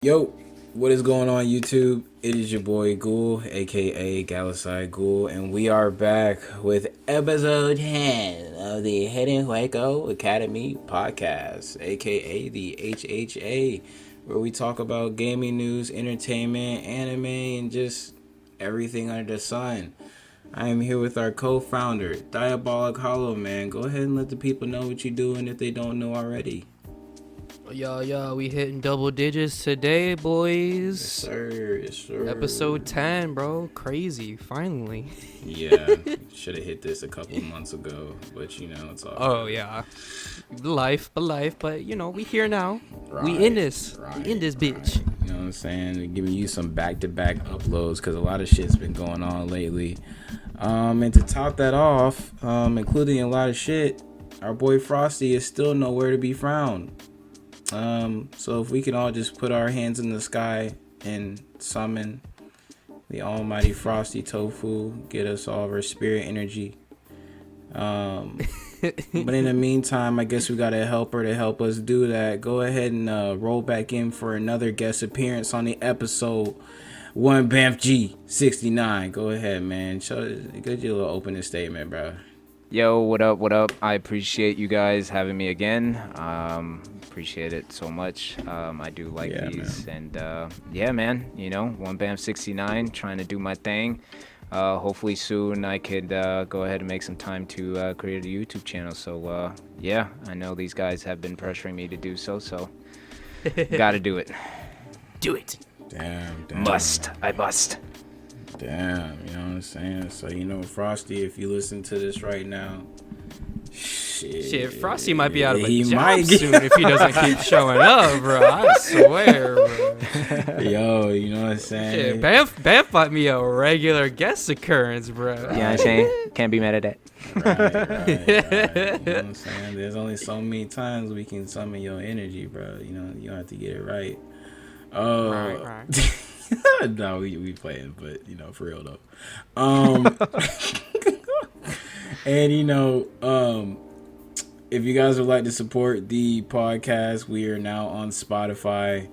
Yo, what is going on YouTube? It is your boy Ghoul, aka Galasai Ghoul, and we are back with episode 10 of the Hidden Hueco Academy podcast, aka the HHA, where we talk about gaming news, entertainment, anime, and just everything under the sun. I am here with our co-founder, Diabolic Hollow Man. Go ahead and let the people know what you're doing if they don't know already. Yo, we hitting double digits today, boys. Yes, sir. Yes, sir. Episode 10, bro. Crazy. Finally. Yeah, should have hit this a couple of months ago, but it's all. Oh, yeah. Life, but we here now. Right, we in this. We in this bitch. Right. You know what I'm saying? Giving you some back-to-back uploads because a lot of shit's been going on lately. And to top that off, including a lot of shit, our boy Frosty is still nowhere to be found. So if we can all just put our hands in the sky and summon the almighty frostytofu, get us all of our spirit energy. But in the meantime, I guess we got a helper to help us do that. Go ahead and roll back in for another guest appearance on the episode. One Bamf G69. Go ahead, man. Get your little opening statement, bro. Yo, what up? I appreciate you guys having me again. Appreciate it so much. I do like these. Man. And yeah, man, one Bamf 69, trying to do my thing. Hopefully soon I could go ahead and make some time to create a YouTube channel. So yeah, I know these guys have been pressuring me to do so gotta do it. Do it. Damn. I must. Damn, you know what I'm saying? So, Frosty, if you listen to this right now, shit, Frosty might be out of a job soon if he doesn't keep showing up, bro. I swear, bro. Yo, you know what I'm saying? Shit, Bamf bought me a regular guest occurrance, bro. You know what I'm saying? Can't be mad at that. Right. You know what I'm saying? There's only so many times we can summon your energy, bro. You have to get it right. Right. No, we playing, but for real though. And if you guys would like to support the podcast, we are now on Spotify,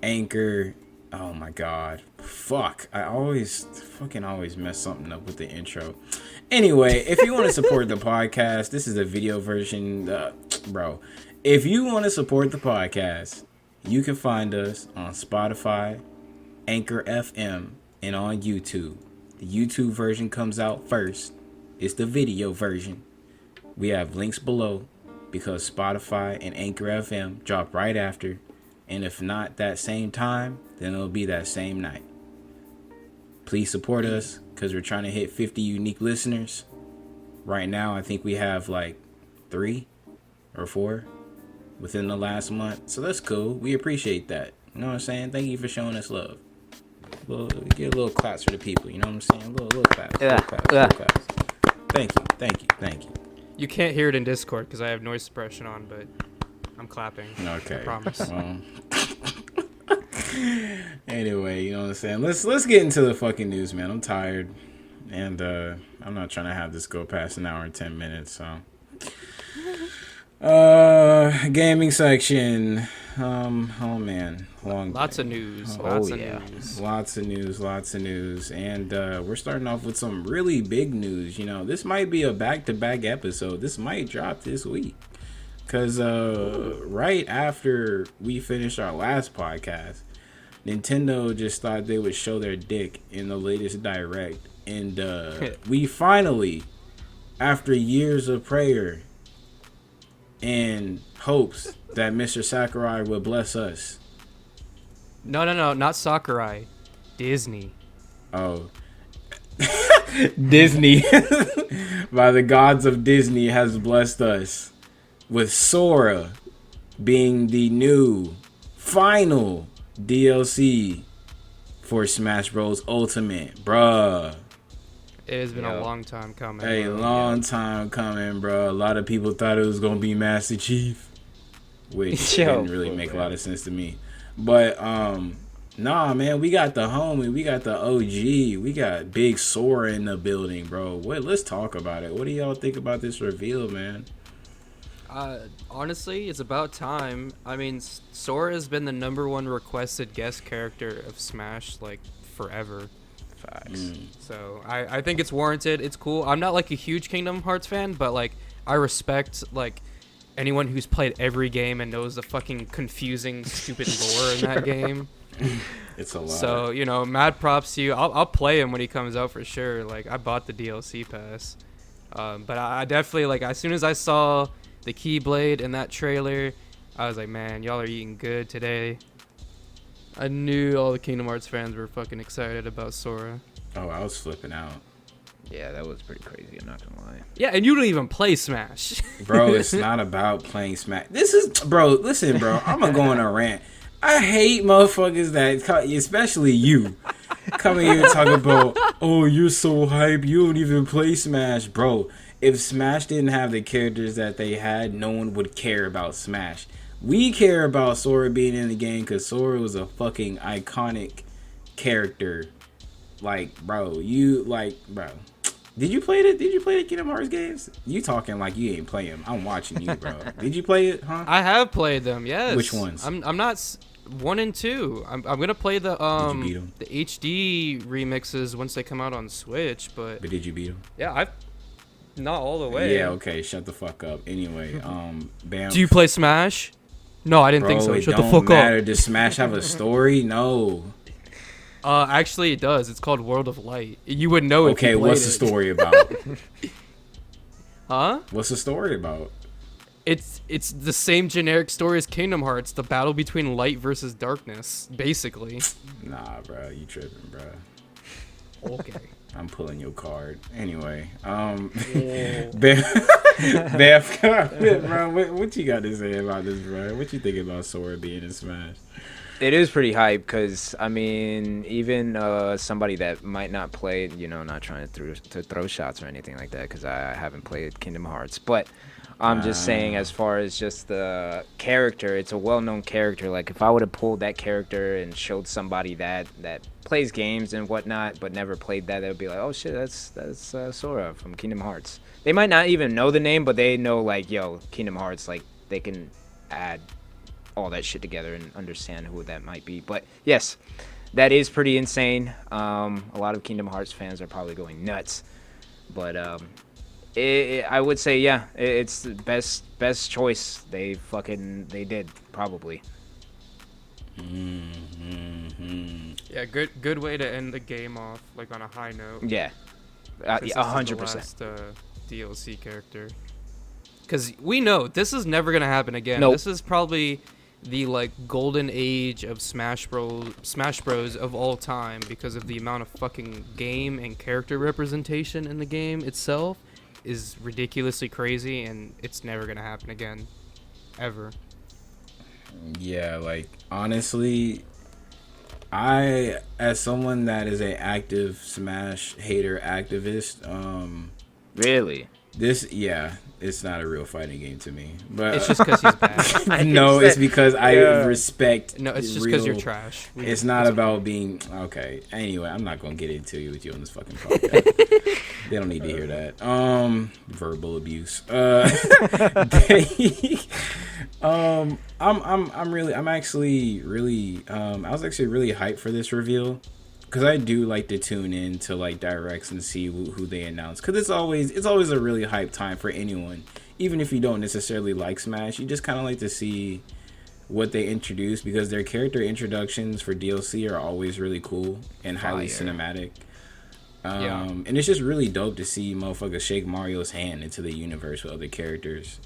Anchor. Oh my god, fuck! I always mess something up with the intro. Anyway, if you want to support the podcast, this is a video version, bro. If you want to support the podcast, you can find us on Spotify, Anchor FM, and on YouTube. The YouTube version comes out first. It's the video version. We have links below because Spotify and Anchor FM drop right after. And if not that same time, then it'll be that same night. Please support us because we're trying to hit 50 unique listeners. Right now, I think we have like 3 or 4 within the last month. So that's cool. We appreciate that. You know what I'm saying? Thank you for showing us love. Get a little claps for the people. You know what I'm saying? A little claps. Little claps. Thank you. You can't hear it in Discord because I have noise suppression on, but I'm clapping. Okay. I promise. Well, anyway, you know what I'm saying? Let's get into the fucking news, man. I'm tired. And I'm not trying to have this go past an hour and 10 minutes, so. Gaming section. Oh man, lots of news. Lots of news, and we're starting off with some really big news. This might be a back-to-back episode. This might drop this week, cause right after we finished our last podcast, Nintendo just thought they would show their dick in the latest direct, and we finally, after years of prayer and hopes that Mr. Sakurai would bless us. No, not Sakurai. Disney. Oh. Disney. By the gods of Disney has blessed us with SORA being the new final DLC for Smash Bros. Ultimate. Bruh. It has been a long time coming. Time coming, bro. A lot of people thought it was going to be Master Chief, which didn't really make a lot of sense to me. But, nah, man, we got the homie. We got the OG. We got Big Sora in the building, bro. Let's talk about it. What do y'all think about this reveal, man? Honestly, it's about time. I mean, Sora has been the #1 requested guest character of Smash like forever. Facts. So I think it's warranted. It's cool. I'm not like a huge Kingdom Hearts fan, but like I respect like anyone who's played every game and knows the fucking confusing, stupid lore in that game. It's a lot. So, you know, mad props to you. I'll play him when he comes out for sure. Like, I bought the DLC pass. But I definitely, like, as soon as I saw the Keyblade in that trailer, I was like, man, y'all are eating good today. I knew all the Kingdom Hearts fans were fucking excited about Sora. Oh, I was flipping out. Yeah, that was pretty crazy. I'm not gonna lie. Yeah, and you don't even play Smash. Bro, it's not about playing Smash. Listen, bro, I'm gonna go on a rant. I hate motherfuckers that, especially you, coming here and talking about, oh, you're so hype, you don't even play Smash. Bro, if Smash didn't have the characters that they had, no one would care about Smash. We care about Sora being in the game because Sora was a fucking iconic character. Like, bro. Did you play it? Did you play the Kingdom Hearts games? You talking like you ain't play them. I'm watching you, bro. Did you play it, huh? I have played them, yes. Which ones? I'm not 1 and 2. I'm gonna play the Did you beat 'em? the HD remixes once they come out on Switch, but But did you beat them? yeah, I've not all the way. Yeah, okay. Shut the fuck up. Anyway, Bam. Do you play Smash? No, I didn't think so. Shut the fuck up. Does Smash have a story? No. Actually, it does. It's called World of Light. You would know if Okay, you played what's the it. story about? Huh? What's the story about? It's the same generic story as Kingdom Hearts. The battle between light versus darkness, basically. Nah, bro. You tripping, bro. Okay. I'm pulling your card. Anyway, Whoa. Beth, bro, what you got to say about this, bro? What you think about Sora being in Smash? It is pretty hype because, I mean, even somebody that might not play, you know, not trying to throw shots or anything like that because I haven't played Kingdom Hearts. But I'm just saying as far as just the character, it's a well-known character. Like, if I would have pulled that character and showed somebody that plays games and whatnot but never played that, they would be like, oh, shit, that's Sora from Kingdom Hearts. They might not even know the name, but they know, like, yo, Kingdom Hearts, like, they can add all that shit together and understand who that might be. But yes, that is pretty insane. A lot of Kingdom Hearts fans are probably going nuts, but I would say it's the best choice they did probably. Yeah, good way to end the game off, like on a high note. Yeah, 100%. DLC character, because we know this is never gonna happen again. Nope. This is probably the like golden age of Smash Bros of all time because of the amount of fucking game and character representation in the game itself is ridiculously crazy, and it's never gonna happen again, ever. Yeah, like, honestly, I, as someone that is an active Smash hater activist, Really? It's not a real fighting game to me. But It's just because he's bad. no, it's because I respect. No, it's just because you're trash. It's not about being okay. Anyway, I'm not gonna get into it with you on this fucking podcast. They don't need to hear that. Verbal abuse. I'm actually really I was actually really hyped for this reveal because I do like to tune in to like directs and see who they announce, because it's always a really hype time for anyone, even if you don't necessarily like Smash. You just kind of like to see what they introduce, because their character introductions for DLC are always really cool and highly cinematic. And it's just really dope to see motherfuckers shake Mario's hand into the universe with other characters.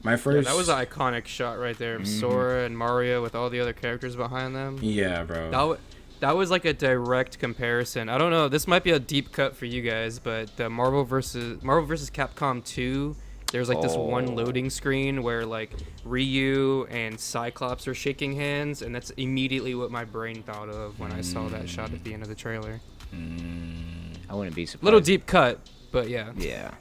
My first... that was an iconic shot right there of Sora and Mario with all the other characters behind them. Yeah, bro. That was like a direct comparison. I don't know, this might be a deep cut for you guys, but the Marvel vs. Capcom 2, there's like this one loading screen where like Ryu and Cyclops are shaking hands, and that's immediately what my brain thought of when I saw that shot at the end of the trailer. I wouldn't be surprised. Little deep cut, but yeah. Yeah.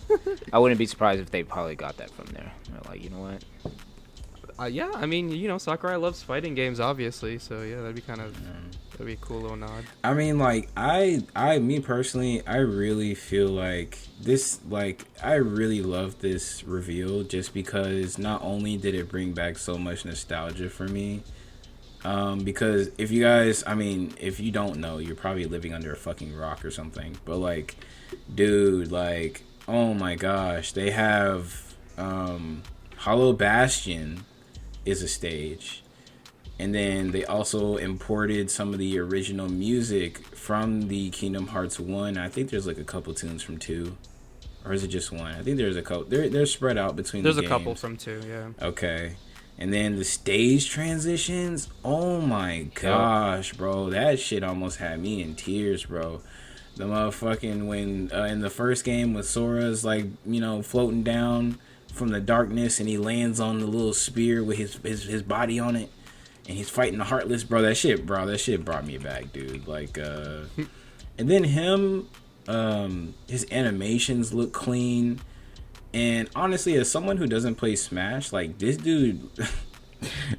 I wouldn't be surprised if they probably got that from there. They're like, you know what? Yeah, I mean, you know, Sakurai loves fighting games, obviously, so yeah, that'd be kind of That'd be a cool little nod. I mean, like, me personally, I really feel like this, like, I really love this reveal just because not only did it bring back so much nostalgia for me, because if you guys, I mean, if you don't know, you're probably living under a fucking rock or something, but, like, dude, like, oh my gosh, they have, Hollow Bastion is a stage. And then they also imported some of the original music from the Kingdom Hearts 1. I think there's like a couple tunes from 2. Or is it just 1? I think there's a couple. They're spread out between There's the a games. couple from 2, yeah. Okay. And then the stage transitions. Oh my gosh, bro. That shit almost had me in tears, bro. The motherfucking, when in the first game with Sora's like, you know, floating down from the darkness and he lands on the little spear with his body on it. And he's fighting the Heartless, bro. That shit brought me back, dude. Like, and then him, his animations look clean. And honestly, as someone who doesn't play Smash, like, this dude,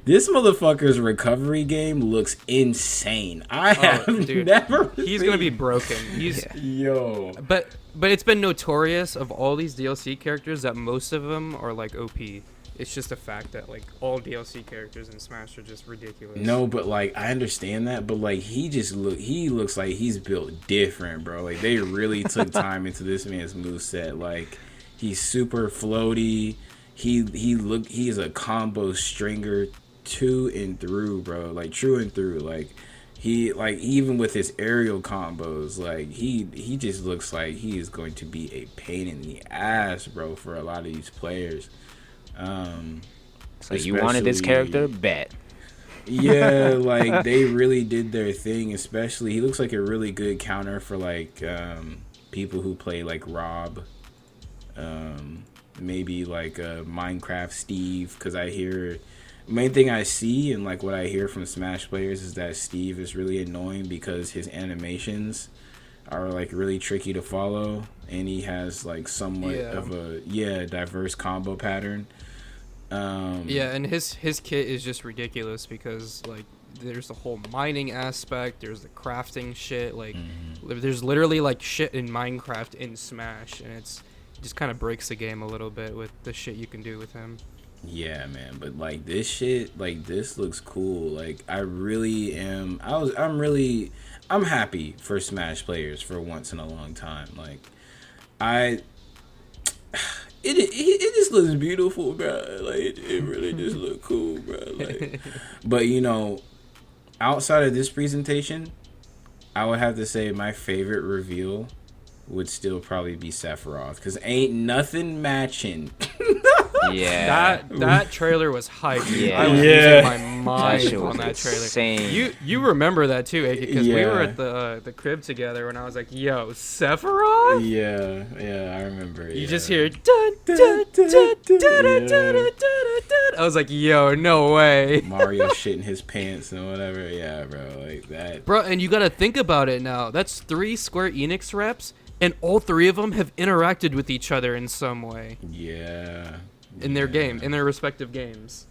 this motherfucker's recovery game looks insane. I have never. He's gonna be broken. He's yo. But it's been notorious of all these DLC characters that most of them are like OP. It's just a fact that like all DLC characters in Smash are just ridiculous. No, but like I understand that, but like he looks like he's built different, bro. Like they really took time into this man's moveset. Like he's super floaty. He's a combo stringer to and through, bro. Like true and through. Like he, like even with his aerial combos, like he just looks like he is going to be a pain in the ass, bro, for a lot of these players. So you wanted this character? Bet. Yeah, like they really did their thing. Especially, he looks like a really good counter for like people who play like Rob, maybe like Minecraft Steve. Because I hear main thing I see and like what I hear from Smash players is that Steve is really annoying because his animations are like really tricky to follow, and he has like somewhat of a diverse combo pattern. And his kit is just ridiculous because like there's the whole mining aspect, there's the crafting shit, like there's literally like shit in Minecraft in Smash, and it just kind of breaks the game a little bit with the shit you can do with him. Yeah, man, but like this shit, like this looks cool. Like I really am. I'm happy for Smash players for once in a long time. Like it just looks beautiful, bro. Like it really just look cool, bro. Like, but you know, outside of this presentation, I would have to say my favorite reveal would still probably be Sephiroth, because ain't nothing matching. Yeah, that trailer was hype. Yeah, I was losing my mind on that trailer. Insane. You remember that too, AK, because we were at the crib together when I was like, "Yo, Sephiroth." Yeah, I remember. You just hear dun, dun, dun, dun, dun, dun, dun, dun. I was like, "Yo, no way." Mario shitting his pants and whatever. Yeah, bro, like that. Bro, and you gotta think about it now. That's 3 Square Enix reps, and all 3 of them have interacted with each other in some way. Yeah. In their in their respective games.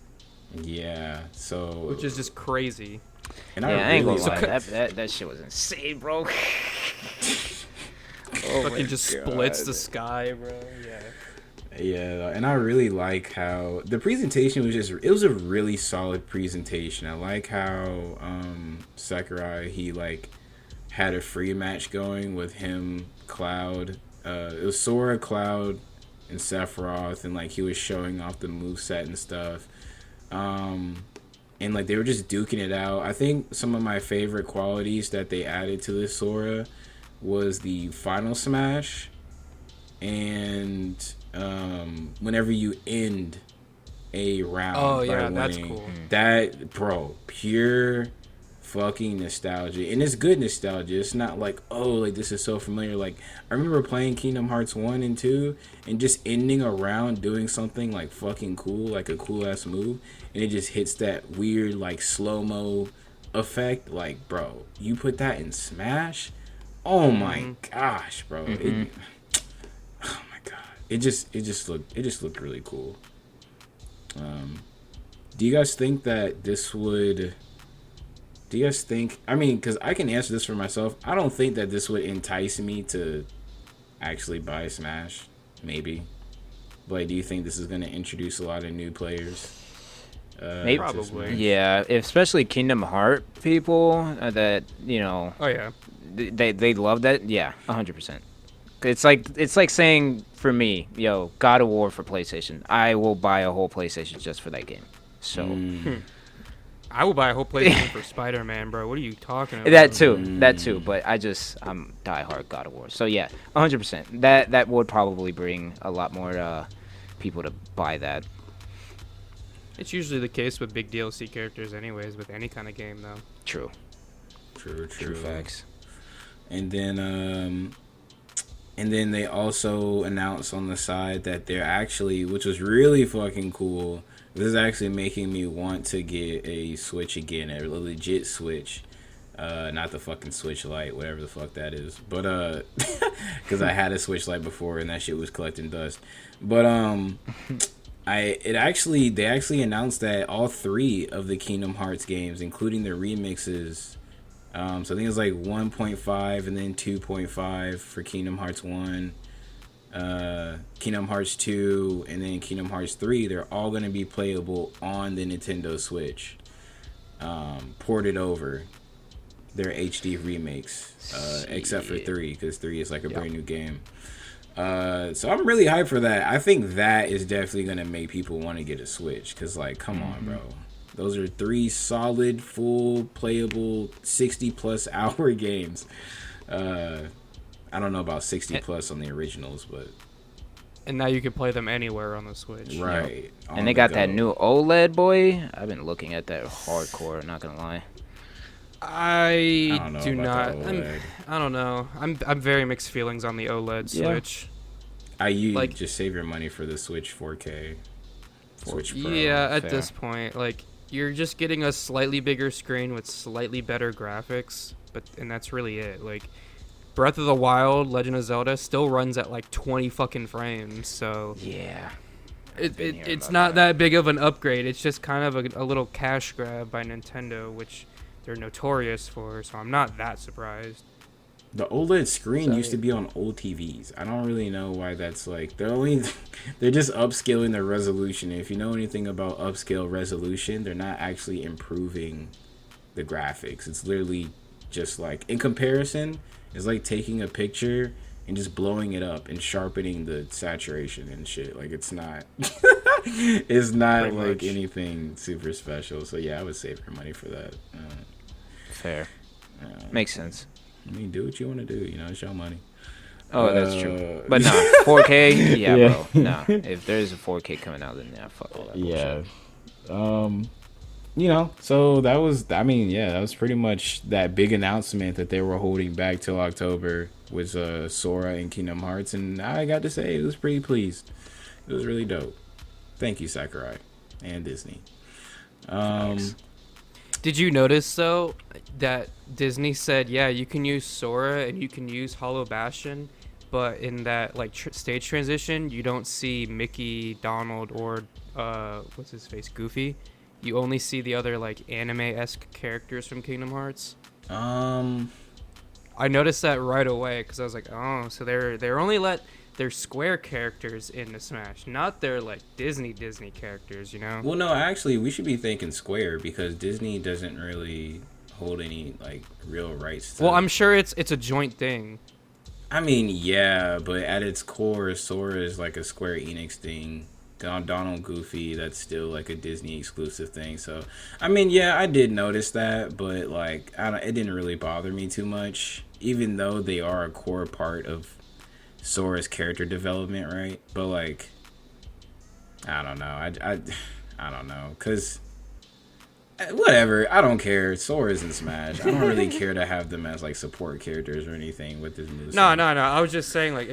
Yeah, so which is just crazy. And I ain't gonna lie, that shit was insane, bro. Fucking just splits the sky, bro. Yeah, and I really like how the presentation was a really solid presentation. I like how Sakurai, he like had a free match going with him, Cloud. It was Sora, Cloud, and Sephiroth, and like he was showing off the moveset and stuff, and like they were just duking it out. I think some of my favorite qualities that they added to this Sora was the final smash, and whenever you end a round by winning, that's cool. That, bro, pure fucking nostalgia, and it's good nostalgia. It's not like, oh, like this is so familiar. Like I remember playing Kingdom Hearts 1 and 2 and just ending a round doing something like fucking cool, like a cool ass move, and it just hits that weird like slow-mo effect. Like, bro, you put that in Smash, oh my gosh, bro. Oh my god, it just looked really cool. Do you guys think that this would do you guys think? I mean, because I can answer this for myself. I don't think that this would entice me to actually buy Smash. Maybe. But do you think this is going to introduce a lot of new players? Maybe. Probably. Yeah, especially Kingdom Heart people that Oh yeah. they love that. Yeah, 100%. It's like saying for me, yo, God of War for PlayStation. I will buy a whole PlayStation just for that game. So I will buy a whole PlayStation for Spider-Man, bro. What are you talking about? that too. But I'm diehard God of War. So yeah, 100%. That would probably bring a lot more people to buy that. It's usually the case with big DLC characters, anyways, with any kind of game, though. True facts. And then they also announced on the side that they're actually, which was really fucking cool. This is actually making me want to get a Switch again, a legit Switch. Not the fucking Switch Lite, whatever the fuck that is. But because I had a Switch Lite before and that shit was collecting dust. But they actually announced that all 3 of the Kingdom Hearts games, including the remixes. So I think it's like 1.5 and then 2.5 for Kingdom Hearts 1, Kingdom Hearts 2, and then Kingdom Hearts 3. They're all going to be playable on the Nintendo Switch, ported over. Their HD remakes, except for 3, because 3 is like a brand new game. So I'm really hyped for that. I think that is definitely going to make people want to get a Switch, because, like, come on, bro. Those are 3 solid, full, playable, 60-plus hour games. I don't know about 60-plus on the originals, but... And now you can play them anywhere on the Switch. Right. And they got that new OLED, boy. I've been looking at that hardcore, not gonna lie. I don't know do about not. the OLED. I don't know. I'm very mixed feelings on the OLED Switch. Just save your money for the Switch 4K. Switch Pro. Yeah, at fair. this point, like, you're just getting a slightly bigger screen with slightly better graphics, and that's really it. Like, Breath of the Wild, Legend of Zelda still runs at like 20 fucking frames, so Yeah. it's not that big of an upgrade. It's just kind of a little cash grab by Nintendo, which they're notorious for, so I'm not that surprised. The OLED screen used to be on old TVs. I don't really know why that's like. They're just upscaling the resolution. If you know anything about upscale resolution, they're not actually improving the graphics. It's literally just like, in comparison, it's like taking a picture and just blowing it up and sharpening the saturation and shit. Like, it's not it's not Pretty like much. anything super special. So yeah, I would save your money for that. Fair. Makes sense. I mean, do what you want to do. You know, it's your money. Oh, that's true. But nah, 4K, yeah, bro. Nah, if there's a 4K coming out, then yeah, fuck all that bullshit. You know, so that was, I mean, yeah, that was pretty much that big announcement that they were holding back till October was Sora and Kingdom Hearts, and I got to say, it was pretty pleased. It was really dope. Thank you, Sakurai and Disney. Thanks. Did you notice, though, that Disney said, yeah, you can use Sora and you can use Hollow Bastion, but in that like stage transition, you don't see Mickey, Donald, or what's his face, Goofy. You only see the other like anime-esque characters from Kingdom Hearts. I noticed that right away because I was like, oh, so they're only let their Square characters into Smash, not their like Disney characters, you know? Well, no, actually, we should be thinking Square because Disney doesn't really hold any like real rights to. Well, I'm sure it's a joint thing. I mean, yeah, but at its core, Sora is like a Square Enix thing. Donald Goofy, that's still like a Disney exclusive thing. So, I mean, yeah, I did notice that, but like, it didn't really bother me too much, even though they are a core part of Sora's character development, right? But like, I don't know. I don't know, cause whatever. I don't care. Sora's in Smash. I don't really care to have them as like support characters or anything with this new. No. I was just saying, like,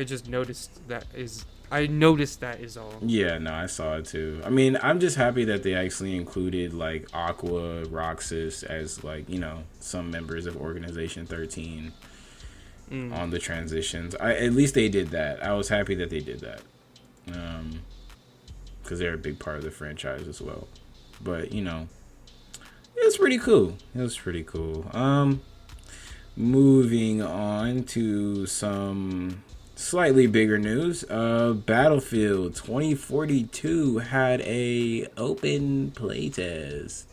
I noticed that is all. Yeah, no, I saw it too. I mean, I'm just happy that they actually included like Aqua, Roxas as like, you know, some members of Organization 13 on the transitions. At least they did that. I was happy that they did that. Because they're a big part of the franchise as well. But, you know, it's pretty cool. It was pretty cool. Moving on to some slightly bigger news. Battlefield 2042 had a open playtest.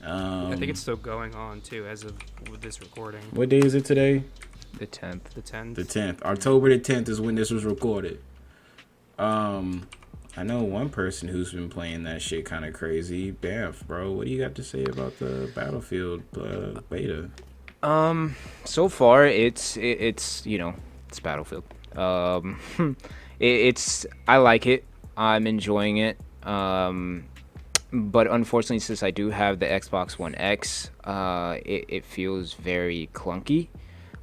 I think it's still going on too as of with this recording. What day is it today? The 10th. The 10th. The 10th. October the 10th is when this was recorded. I know one person who's been playing that shit kind of crazy. Banff, bro. What do you got to say about the Battlefield beta? So far it's it's Battlefield. It's I like it. I'm enjoying it. But unfortunately, since I do have the Xbox One X, it feels very clunky.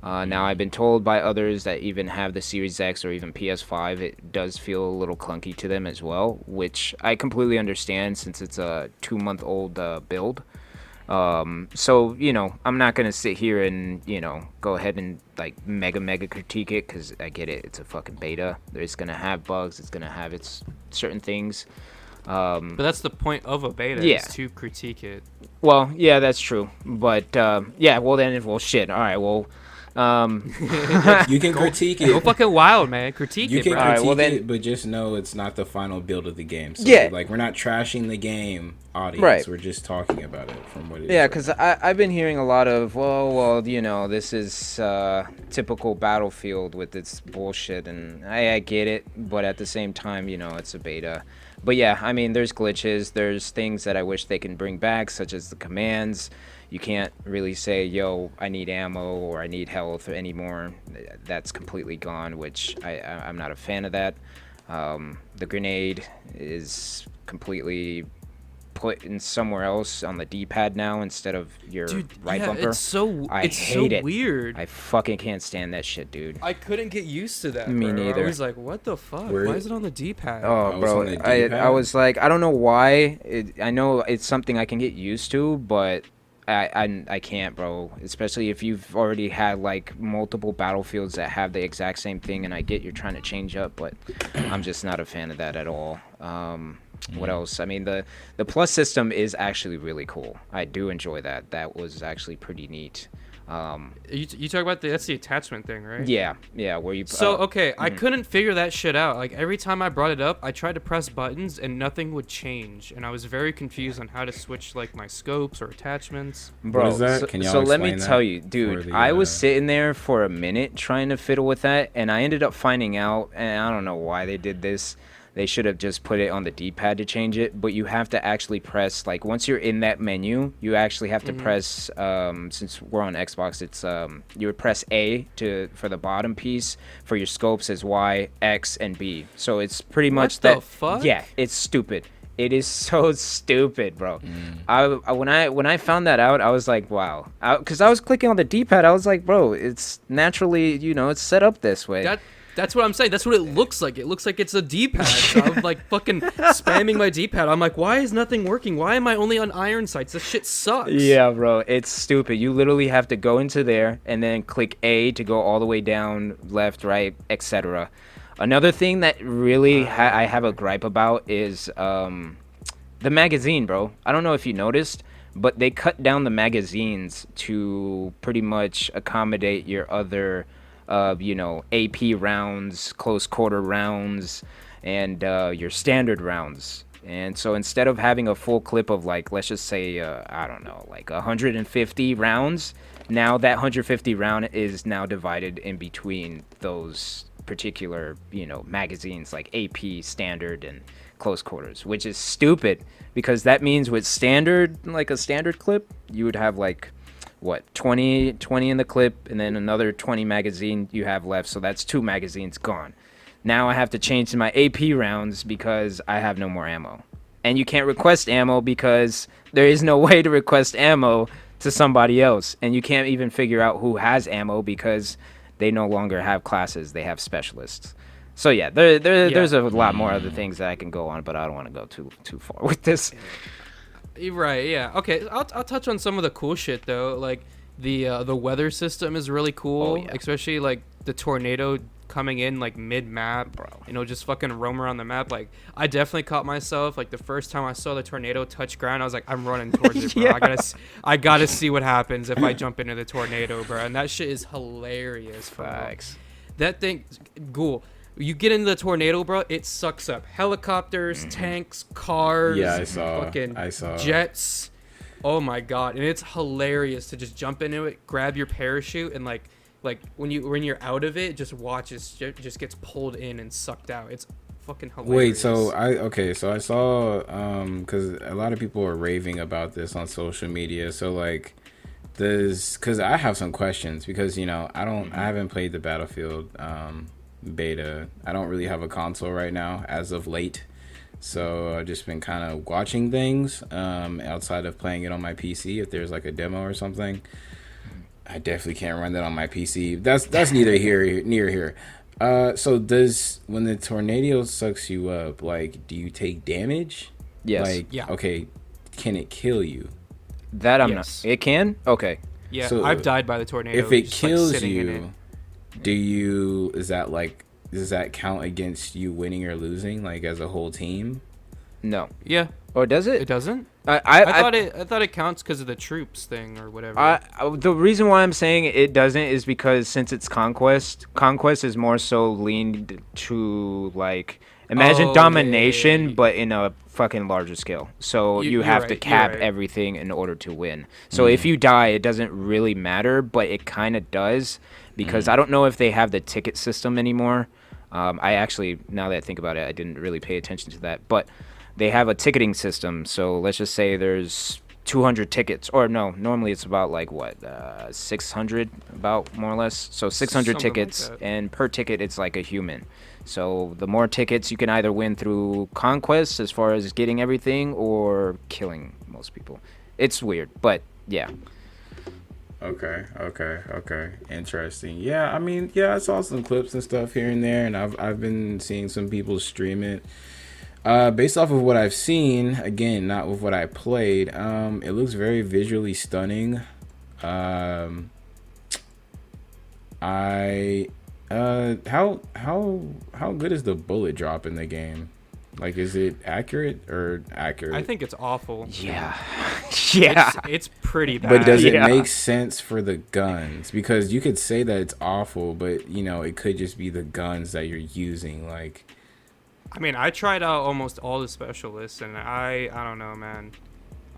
Now, I've been told by others that even have the Series X or even PS5, it does feel a little clunky to them as well, which I completely understand since it's a 2-month-old build. So, I'm not going to sit here and, go ahead and, like, mega critique it, because I get it. It's a fucking beta. It's going to have bugs. It's going to have its certain things. But that's the point of a beta, yeah. is to critique it. Well, yeah, that's true. But, shit. All right, well... you can critique it. Go fucking wild, man. Critique you it, can bro. critique then, it, but just know it's not the final build of the game. So, yeah. Like, we're not trashing the game audience. Right. We're just talking about it from what it is. Yeah, because I've been hearing a lot of, this is typical Battlefield with its bullshit, and I get it, but at the same time, it's a beta. But yeah, I mean, there's glitches. There's things that I wish they can bring back, such as the commands. You can't really say, yo, I need ammo or I need health anymore. That's completely gone, which I'm not a fan of that. The grenade is completely put in somewhere else on the D-pad now instead of your right bumper. It's so weird. I fucking can't stand that shit, dude. I couldn't get used to that. Me neither. I was like, what the fuck? Why is it on the D-pad? Oh, bro, I was like, I don't know why. I know it's something I can get used to, but I can't, bro. Especially if you've already had like multiple Battlefields that have the exact same thing, and I get you're trying to change up, but I'm just not a fan of that at all. What else? I mean, the plus system is actually really cool. I do enjoy that. That was actually pretty neat. You talk about that's the attachment thing, right? Yeah, where you. So okay, I couldn't figure that shit out. Like every time I brought it up, I tried to press buttons and nothing would change, and I was very confused on how to switch like my scopes or attachments. Bro, what is that? Can y'all so let me explain tell that you, dude. the, I was sitting there for a minute trying to fiddle with that, and I ended up finding out, and I don't know why they did this. They should have just put it on the D-pad to change it, but you have to actually press, like, once you're in that menu, you actually have to press, since we're on Xbox, it's, you would press A for the bottom piece, for your scopes as Y, X, and B. So it's pretty much what the fuck? Yeah, it's stupid. It is so stupid, bro. When I found that out, I was like, wow. Because I was clicking on the D-pad, I was like, bro, it's naturally, it's set up this way. That's what I'm saying. That's what it looks like. It looks like it's a D-pad. So I'm like fucking spamming my D-pad. I'm like, why is nothing working? Why am I only on iron sights? This shit sucks. Yeah, bro. It's stupid. You literally have to go into there and then click A to go all the way down, left, right, etc. Another thing that really I have a gripe about is the magazine, bro. I don't know if you noticed, but they cut down the magazines to pretty much accommodate your other AP rounds, close quarter rounds, and your standard rounds. And so instead of having a full clip of like, let's just say, I don't know, like 150 rounds, now that 150 round is now divided in between those particular, magazines like AP, standard, and close quarters, which is stupid because that means with standard, like a standard clip, you would have like, 20 in the clip, and then another 20 magazine you have left, so that's 2 magazines gone. Now I have to change to my AP rounds because I have no more ammo. And you can't request ammo because there is no way to request ammo to somebody else. And you can't even figure out who has ammo because they no longer have classes, they have specialists. So yeah, there's a lot more other things that I can go on, but I don't want to go too far with this. Right, yeah. Okay, I'll touch on some of the cool shit though. Like the weather system is really cool, especially like the tornado coming in like mid map, and it'll just fucking roam around the map. Like I definitely caught myself like the first time I saw the tornado touch ground, I was like, I'm running towards it, bro. Yeah. I gotta see what happens if I jump into the tornado, bro. And that shit is hilarious. Facts. That thing, Ghoul. You get into the tornado, bro. It sucks up helicopters, tanks, cars. Yeah, I saw jets. Oh my god! And it's hilarious to just jump into it, grab your parachute, and like when you're out of it, just just gets pulled in and sucked out. It's fucking hilarious. Wait, so I saw because a lot of people are raving about this on social media. So like, because I have some questions because I haven't played the Battlefield beta. I don't really have a console right now as of late. So I've just been kind of watching things outside of playing it on my PC. If there's like a demo or something, I definitely can't run that on my PC. That's neither here. So when the tornado sucks you up, like, do you take damage? Yes. Like, yeah. Okay, can it kill you? That I'm Yes. not. It can? Okay. Yeah, So I've died by the tornado. If it just, kills sitting in it. you, does that count against you winning or losing, like as a whole team? No. Yeah, Or does it? it doesn't. I thought it counts because of the troops thing or whatever. the reason why I'm saying it doesn't is because since it's conquest is more so leaned to like imagine domination, yeah. but in a fucking larger scale. So you You're have to right, cap you're right. everything in order to win. So if you die, it doesn't really matter, but it kind of does because I don't know if they have the ticket system anymore. I actually, now that I think about it, I didn't really pay attention to that, but they have a ticketing system. So let's just say there's 200 tickets, or no, normally it's about like 600, about more or less. So 600 Something like tickets, that. and per ticket it's like a human. So the more tickets you can either win through conquest as far as getting everything or killing most people. It's weird, but yeah. Okay. Interesting. Yeah, I mean, yeah, I saw some clips and stuff here and there, and I've been seeing some people stream it. Based off of what I've seen, again, not with what I played, it looks very visually stunning. How good is the bullet drop in the game? Like, is it accurate? I think it's awful. Yeah. Yeah. It's pretty bad. But does it Yeah. make sense for the guns? Because you could say that it's awful, but it could just be the guns that you're using. Like, I mean, I tried out almost all the specialists, and I don't know, man.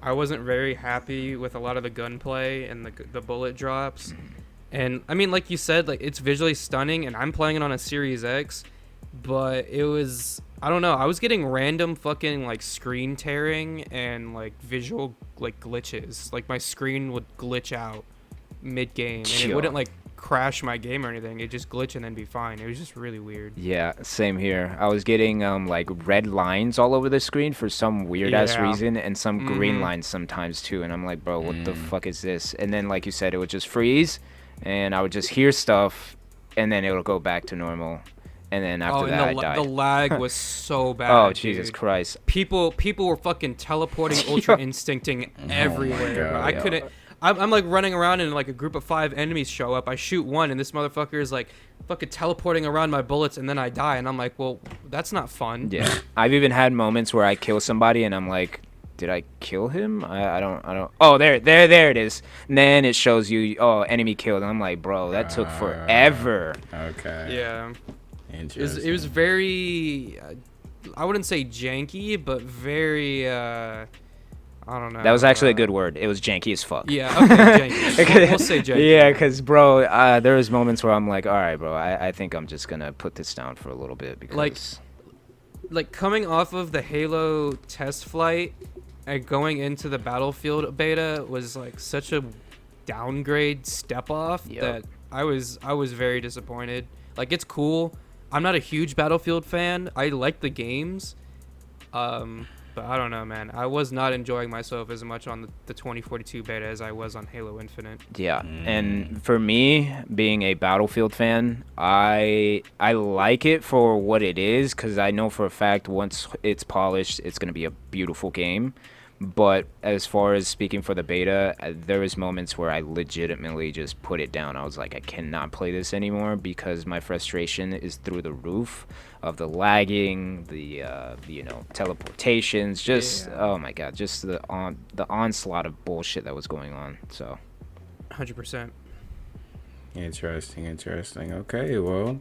I wasn't very happy with a lot of the gunplay and the bullet drops. And I mean, like you said, like it's visually stunning, and I'm playing it on a Series X, but it was, I don't know, I was getting random fucking like screen tearing and like visual like glitches. Like my screen would glitch out mid game, and it Yo. wouldn't like crash my game or anything. It just glitch and then be fine. It was just really weird. Yeah, same here. I was getting like red lines all over the screen for some weird ass Yeah. reason, and some green lines sometimes too. And I'm like, bro, what the fuck is this? And then, like you said, it would just freeze, and I would just hear stuff, and then it would go back to normal. And then after that, I died. The lag was so bad. Oh, Jesus dude. Christ. People were fucking teleporting, ultra instincting everywhere. God, bro. I yo. couldn't. I'm like running around and like a group of 5 enemies show up. I shoot one and this motherfucker is like fucking teleporting around my bullets and then I die and I'm like, well, that's not fun. Yeah. I've even had moments where I kill somebody and I'm like, did I kill him? I don't. Oh, there it is. And then it shows you, oh, enemy killed. And I'm like, bro, that took forever. okay. Yeah. Interesting. It was very, I wouldn't say janky, but very, I don't know. That was actually a good word. It was janky as fuck. Yeah, okay, janky. We'll say janky. Yeah, because, bro, there was moments where I'm like, all right, bro, I think I'm just going to put this down for a little bit because... Like coming off of the Halo test flight and going into the Battlefield beta was like such a downgrade step off that I was very disappointed. Like, it's cool. I'm not a huge Battlefield fan. I like the games. But I don't know, man. I was not enjoying myself as much on the 2042 beta as I was on Halo Infinite. Yeah, and for me, being a Battlefield fan, I like it for what it is because I know for a fact once it's polished, it's going to be a beautiful game. But as far as speaking for the beta, there was moments where I legitimately just put it down. I was like, I cannot play this anymore because my frustration is through the roof of the lagging, the teleportations, just oh my god, just the onslaught of bullshit that was going on. So 100%. Interesting. Okay, well,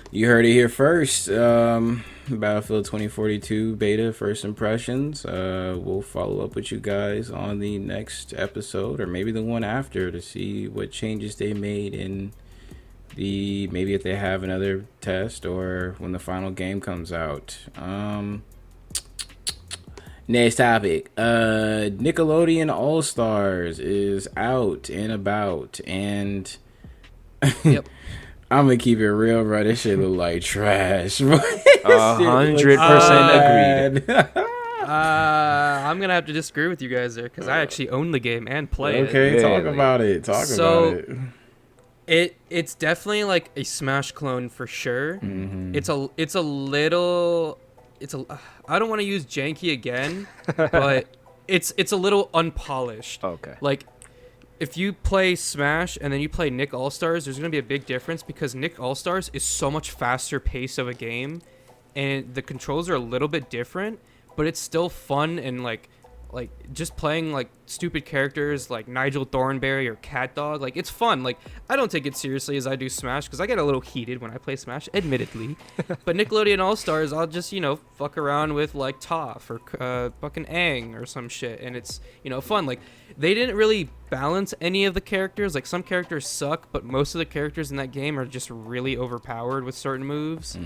you heard it here first. Battlefield 2042 beta first impressions. We'll follow up with you guys on the next episode or maybe the one after to see what changes they made in maybe if they have another test or when the final game comes out. Next topic. Nickelodeon All Stars is out and about, and Yep. I'm gonna keep it real, bro. This shit look like trash. 100% agreed. I'm gonna have to disagree with you guys there because I actually own the game and play it. Okay, talk Really? about it. Talk about it. It's definitely like a Smash clone for sure. Mm-hmm. It's a little I don't want to use janky again, but it's a little unpolished. Okay. Like if you play Smash and then you play Nick All-Stars, there's going to be a big difference because Nick All-Stars is so much faster pace of a game and the controls are a little bit different, but it's still fun and like just playing like stupid characters like Nigel Thornberry or Cat Dog, like it's fun. Like I don't take it seriously as I do Smash because I get a little heated when I play Smash, admittedly. But Nickelodeon All Stars, I'll just fuck around with like Toph or fucking Aang or some shit, and it's fun. Like they didn't really balance any of the characters. Like some characters suck, but most of the characters in that game are just really overpowered with certain moves.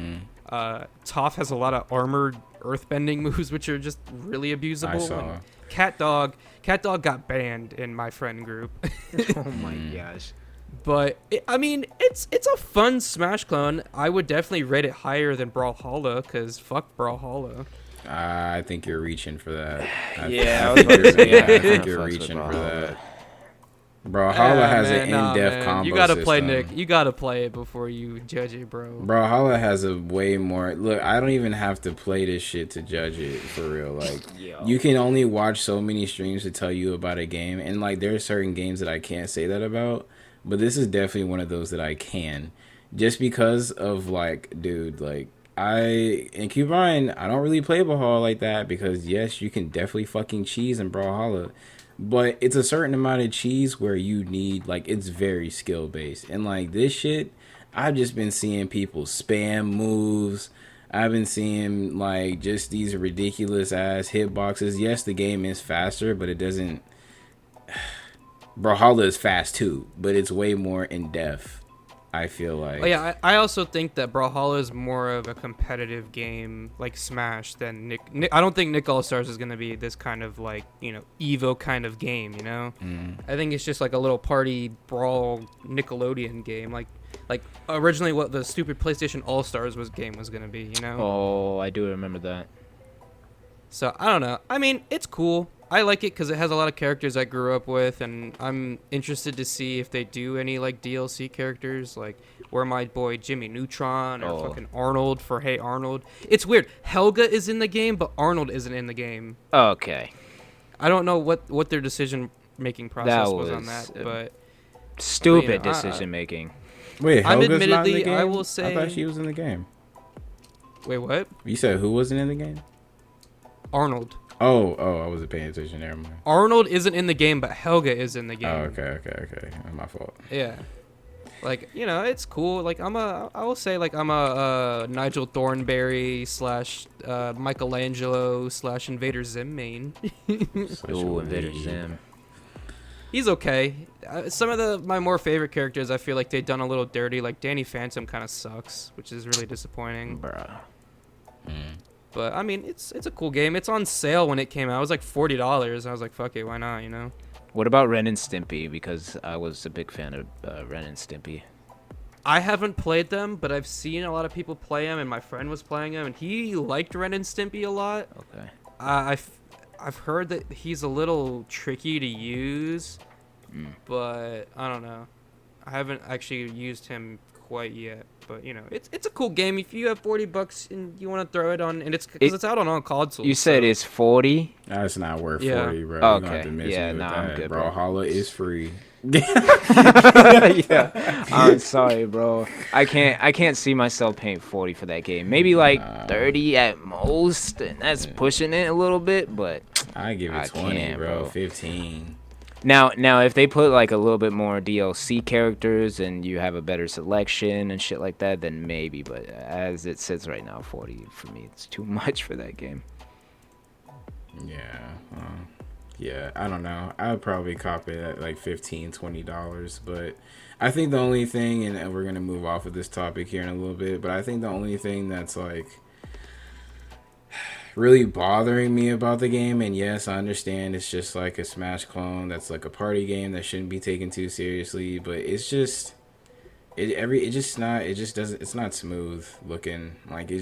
Toph has a lot of armored earthbending moves which are just really abusable. I saw. And Cat Dog got banned in my friend group. Oh my gosh. But it's a fun Smash clone. I would definitely rate it higher than Brawlhalla because fuck Brawlhalla. I think you're reaching for that. I think you're reaching for that. Brawlhalla has an in-depth combo You gotta system. play Nick. You gotta play it before you judge it, bro. Brawlhalla has a way more. Look, I don't even have to play this shit to judge it for real. Like, you can only watch so many streams to tell you about a game, and like, there are certain games that I can't say that about. But this is definitely one of those that I can, just because of like, dude, like. And keep in mind, I don't really play Brawlhalla like that because yes, you can definitely fucking cheese in Brawlhalla, but it's a certain amount of cheese where you need, like, it's very skill based. And like this shit, I've just been seeing people spam moves. I've been seeing like just these ridiculous ass hitboxes. Yes, the game is faster, but it doesn't. Brawlhalla is fast too, but it's way more in depth. I feel like. Oh yeah, I also think that Brawlhalla is more of a competitive game like Smash than Nick. I don't think Nick All Stars is gonna be this kind of like Evo kind of game. I think it's just like a little party brawl Nickelodeon game. Like originally what the stupid PlayStation All Stars game was gonna be. Oh, I do remember that. So I don't know. I mean, it's cool. I like it because it has a lot of characters I grew up with, and I'm interested to see if they do any like DLC characters, like where my boy Jimmy Neutron or fucking Arnold for Hey Arnold. It's weird. Helga is in the game, but Arnold isn't in the game. Okay. I don't know what their decision making process was on that, but stupid decision making. Wait, Helga's admittedly, not in the game? I will say. I thought she was in the game. Wait, what? You said who wasn't in the game? Arnold. Oh, I wasn't paying attention. Never mind. Arnold isn't in the game, but Helga is in the game. Oh, okay. My fault. Yeah. Like, it's cool. Like, I will say, like, I'm a Nigel Thornberry / Michelangelo / Invader Zim main. Ooh, Invader Zim. He's okay. Some of my more favorite characters, I feel like they've done a little dirty. Like, Danny Phantom kind of sucks, which is really disappointing. Bruh. But, I mean, it's a cool game. It's on sale when it came out. It was like $40. I was like, fuck it, why not, What about Ren and Stimpy? Because I was a big fan of Ren and Stimpy. I haven't played them, but I've seen a lot of people play them, and my friend was playing them, and he liked Ren and Stimpy a lot. Okay. I've heard that he's a little tricky to use, but I don't know. I haven't actually used him quite yet. But you know, it's a cool game if you have $40 and you want to throw it on, and it's out on all consoles. You said so. it's 40. That's not worth Yeah. 40, bro. Oh, You're gonna have to okay. miss Yeah, me with nah, that, I'm good, bro. bro. Holla is free. Yeah, I'm sorry, bro. I can't see myself paying 40 for that game. Maybe like 30 at most, and that's pushing it a little bit. But I give it I 20, can't, bro. bro. 15. Now, if they put like a little bit more DLC characters and you have a better selection and shit like that, then maybe. But as it sits right now, 40 for me, it's too much for that game. Yeah. Yeah, I don't know. I would probably cop it at like $15, $20. But I think the only thing, and we're going to move off of this topic here in a little bit, but I think the only thing that's like really bothering me about the game, and yes, I understand it's just like a Smash clone that's like a party game that shouldn't be taken too seriously, but it's just it's not smooth looking. Like I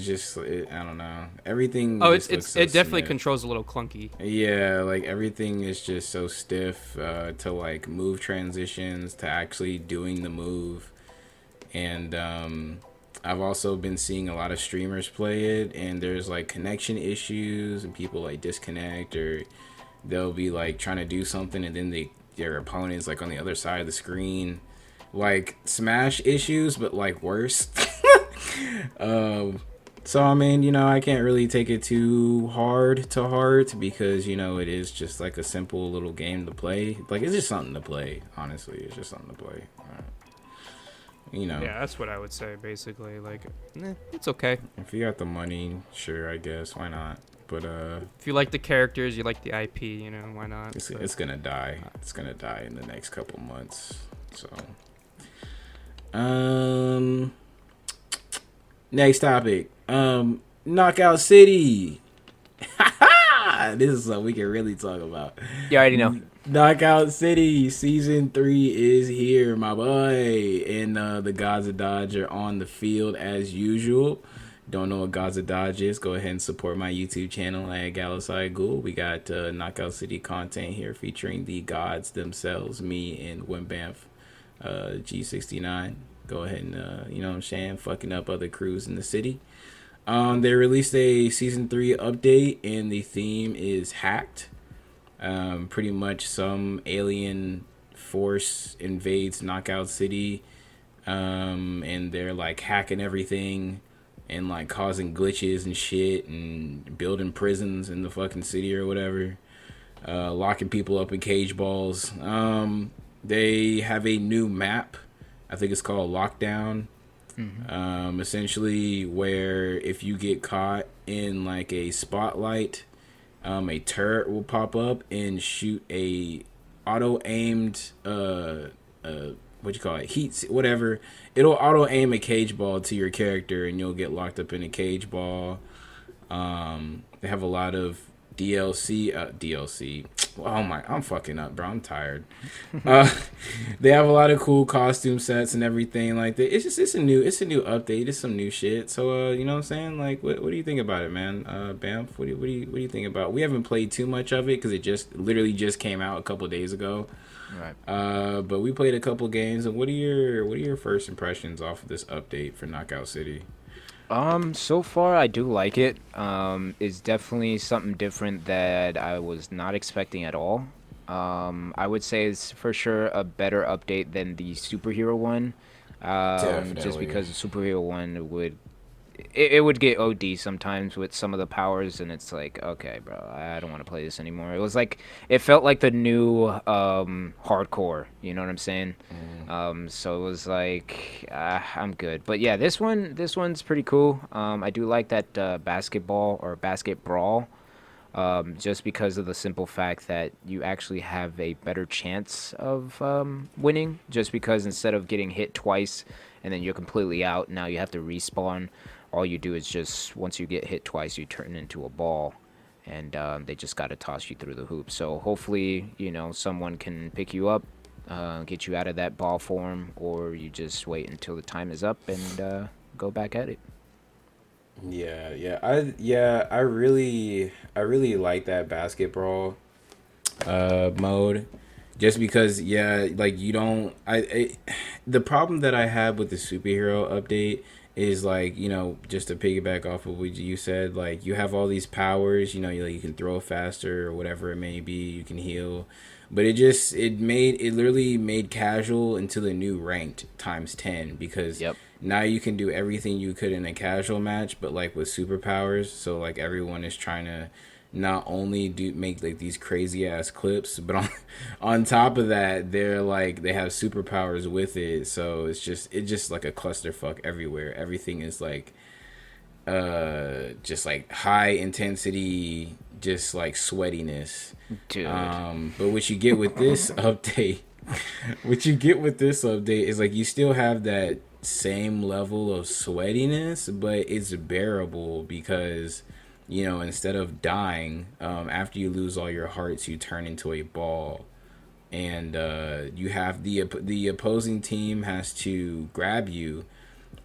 don't know. Everything Oh, just looks so it definitely smooth. controls a little clunky. Yeah, like everything is just so stiff to like move transitions to actually doing the move. And I've also been seeing a lot of streamers play it, and there's like connection issues and people like disconnect, or they'll be like trying to do something and then their opponent's like on the other side of the screen. Like Smash issues, but like worse. So I mean, you know, I can't really take it too hard to heart because, you know, it is just like a simple little game to play. Like it's just something to play. Honestly, it's just something to play. You know. Yeah, that's what I would say basically. Like, it's okay. If you got the money, sure, I guess why not. But if you like the characters, you like the IP, you know, why not? It's gonna die. It's gonna die in the next couple months. So. Next topic. Knockout City. This is something we can really talk about. You already know. Knockout City season 3 is here, my boy, and the Gods of Dodge are on the field as usual. Don't know what Gods of Dodge is? Go ahead and support my YouTube channel at Galasai Ghoul. We got Knockout City content here featuring the gods themselves, me and Wimbamf. G69. Go ahead and you know what I'm saying, fucking up other crews in the city. They released a season 3 update and the theme is hacked. Pretty much some alien force invades Knockout City, and they're like hacking everything and like causing glitches and shit and building prisons in the fucking city or whatever, locking people up in cage balls. They have a new map. I think it's called Lockdown. Mm-hmm. Essentially, where if you get caught in like a spotlight, a turret will pop up and shoot a auto-aimed what you call it, heat, whatever. It'll auto-aim a cage ball to your character, and you'll get locked up in a cage ball. They have a lot of DLC. Oh my, I'm fucking up, bro. I'm tired. They have a lot of cool costume sets and everything like that. It's a new update. It's some new shit. So you know what I'm saying? Like, what do you think about it, man? Bamf, what do you think about? We haven't played too much of it because it literally just came out a couple days ago. Right. But we played a couple games. And what are your first impressions off of this update for Knockout City? So far I do like it. It's definitely something different that I was not expecting at all. I would say it's for sure a better update than the superhero one. Just because the superhero one would get OD sometimes with some of the powers, and it's like, okay, bro, I don't want to play this anymore. It was like, it felt like the new hardcore, you know what I'm saying? So it was like, I'm good. But yeah, this one's pretty cool. I do like that basketball or basket brawl, just because of the simple fact that you actually have a better chance of winning, just because instead of getting hit twice and then you're completely out, now you have to respawn. All you do is just, once you get hit twice, you turn into a ball, and they just got to toss you through the hoop. So hopefully, you know, someone can pick you up, get you out of that ball form, or you just wait until the time is up and go back at it. I really like that basketball mode, Just because, yeah, like you don't. The problem that I have with the superhero update is like, just to piggyback off of what you said, like you have all these powers, you can throw faster or whatever it may be, you can heal, but it literally made casual into the new ranked times 10 because Yep. now you can do everything you could in a casual match, but like with superpowers. So like everyone is trying to not only do make like these crazy ass clips, but on top of that, they have superpowers with it. So it's just like a clusterfuck everywhere. Everything is like just like high intensity, just like sweatiness. Dude. But what you get with this update, is like you still have that same level of sweatiness, but it's bearable because instead of dying, after you lose all your hearts, you turn into a ball, and you have the opposing team has to grab you,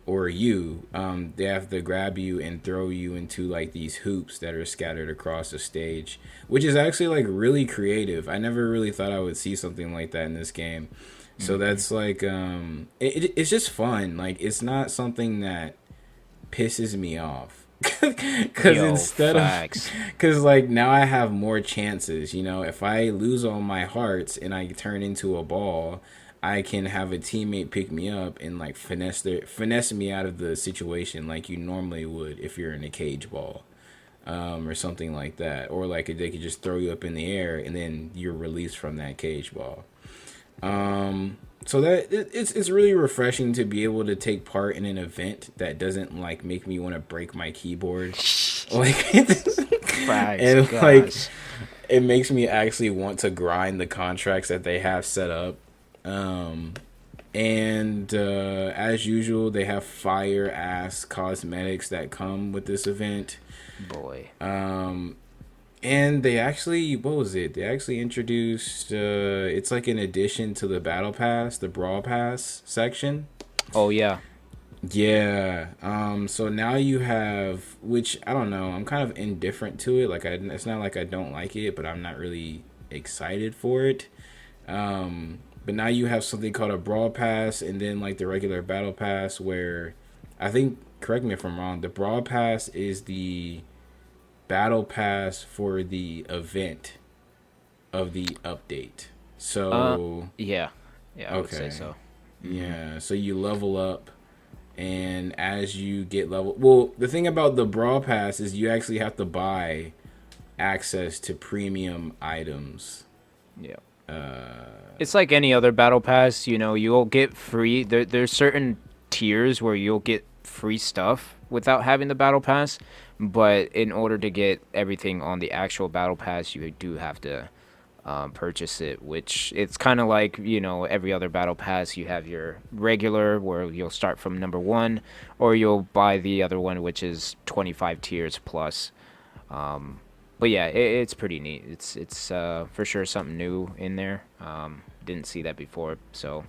or they have to grab you and throw you into like these hoops that are scattered across the stage, which is actually like really creative. I never really thought I would see something like that in this game. So that's like it's just fun. Like it's not something that pisses me off. Because because like now I have more chances. If I lose all my hearts and I turn into a ball, I can have a teammate pick me up and like finesse me out of the situation like you normally would if you're in a cage ball, or something like that. Or like they could just throw you up in the air and then you're released from that cage ball. So that it's really refreshing to be able to take part in an event that doesn't like make me want to break my keyboard, like, and Gosh. like it makes me actually want to grind the contracts that they have set up. And as usual, they have fire ass cosmetics that come with this event. Boy. And they actually, what was it? They actually introduced, it's like an addition to the Battle Pass, the Brawl Pass section. Oh, yeah. Yeah. So now you have, which, I don't know, I'm kind of indifferent to it. Like, it's not like I don't like it, but I'm not really excited for it. But now you have something called a Brawl Pass, and then, like, the regular Battle Pass, where, I think, correct me if I'm wrong, the Brawl Pass is the Battle Pass for the event of the update. So yeah, I would say so. Yeah, so you level up, and as you get well, the thing about the Brawl Pass is you actually have to buy access to premium items. Yeah. It's like any other battle pass, you'll get free. There's certain tiers where you'll get free stuff without having the battle pass, but in order to get everything on the actual battle pass, you do have to purchase it, which it's kind of like, every other battle pass. You have your regular where you'll start from number 1, or you'll buy the other one, which is 25 tiers plus. But yeah, it's pretty neat. It's for sure something new in there. Didn't see that before, so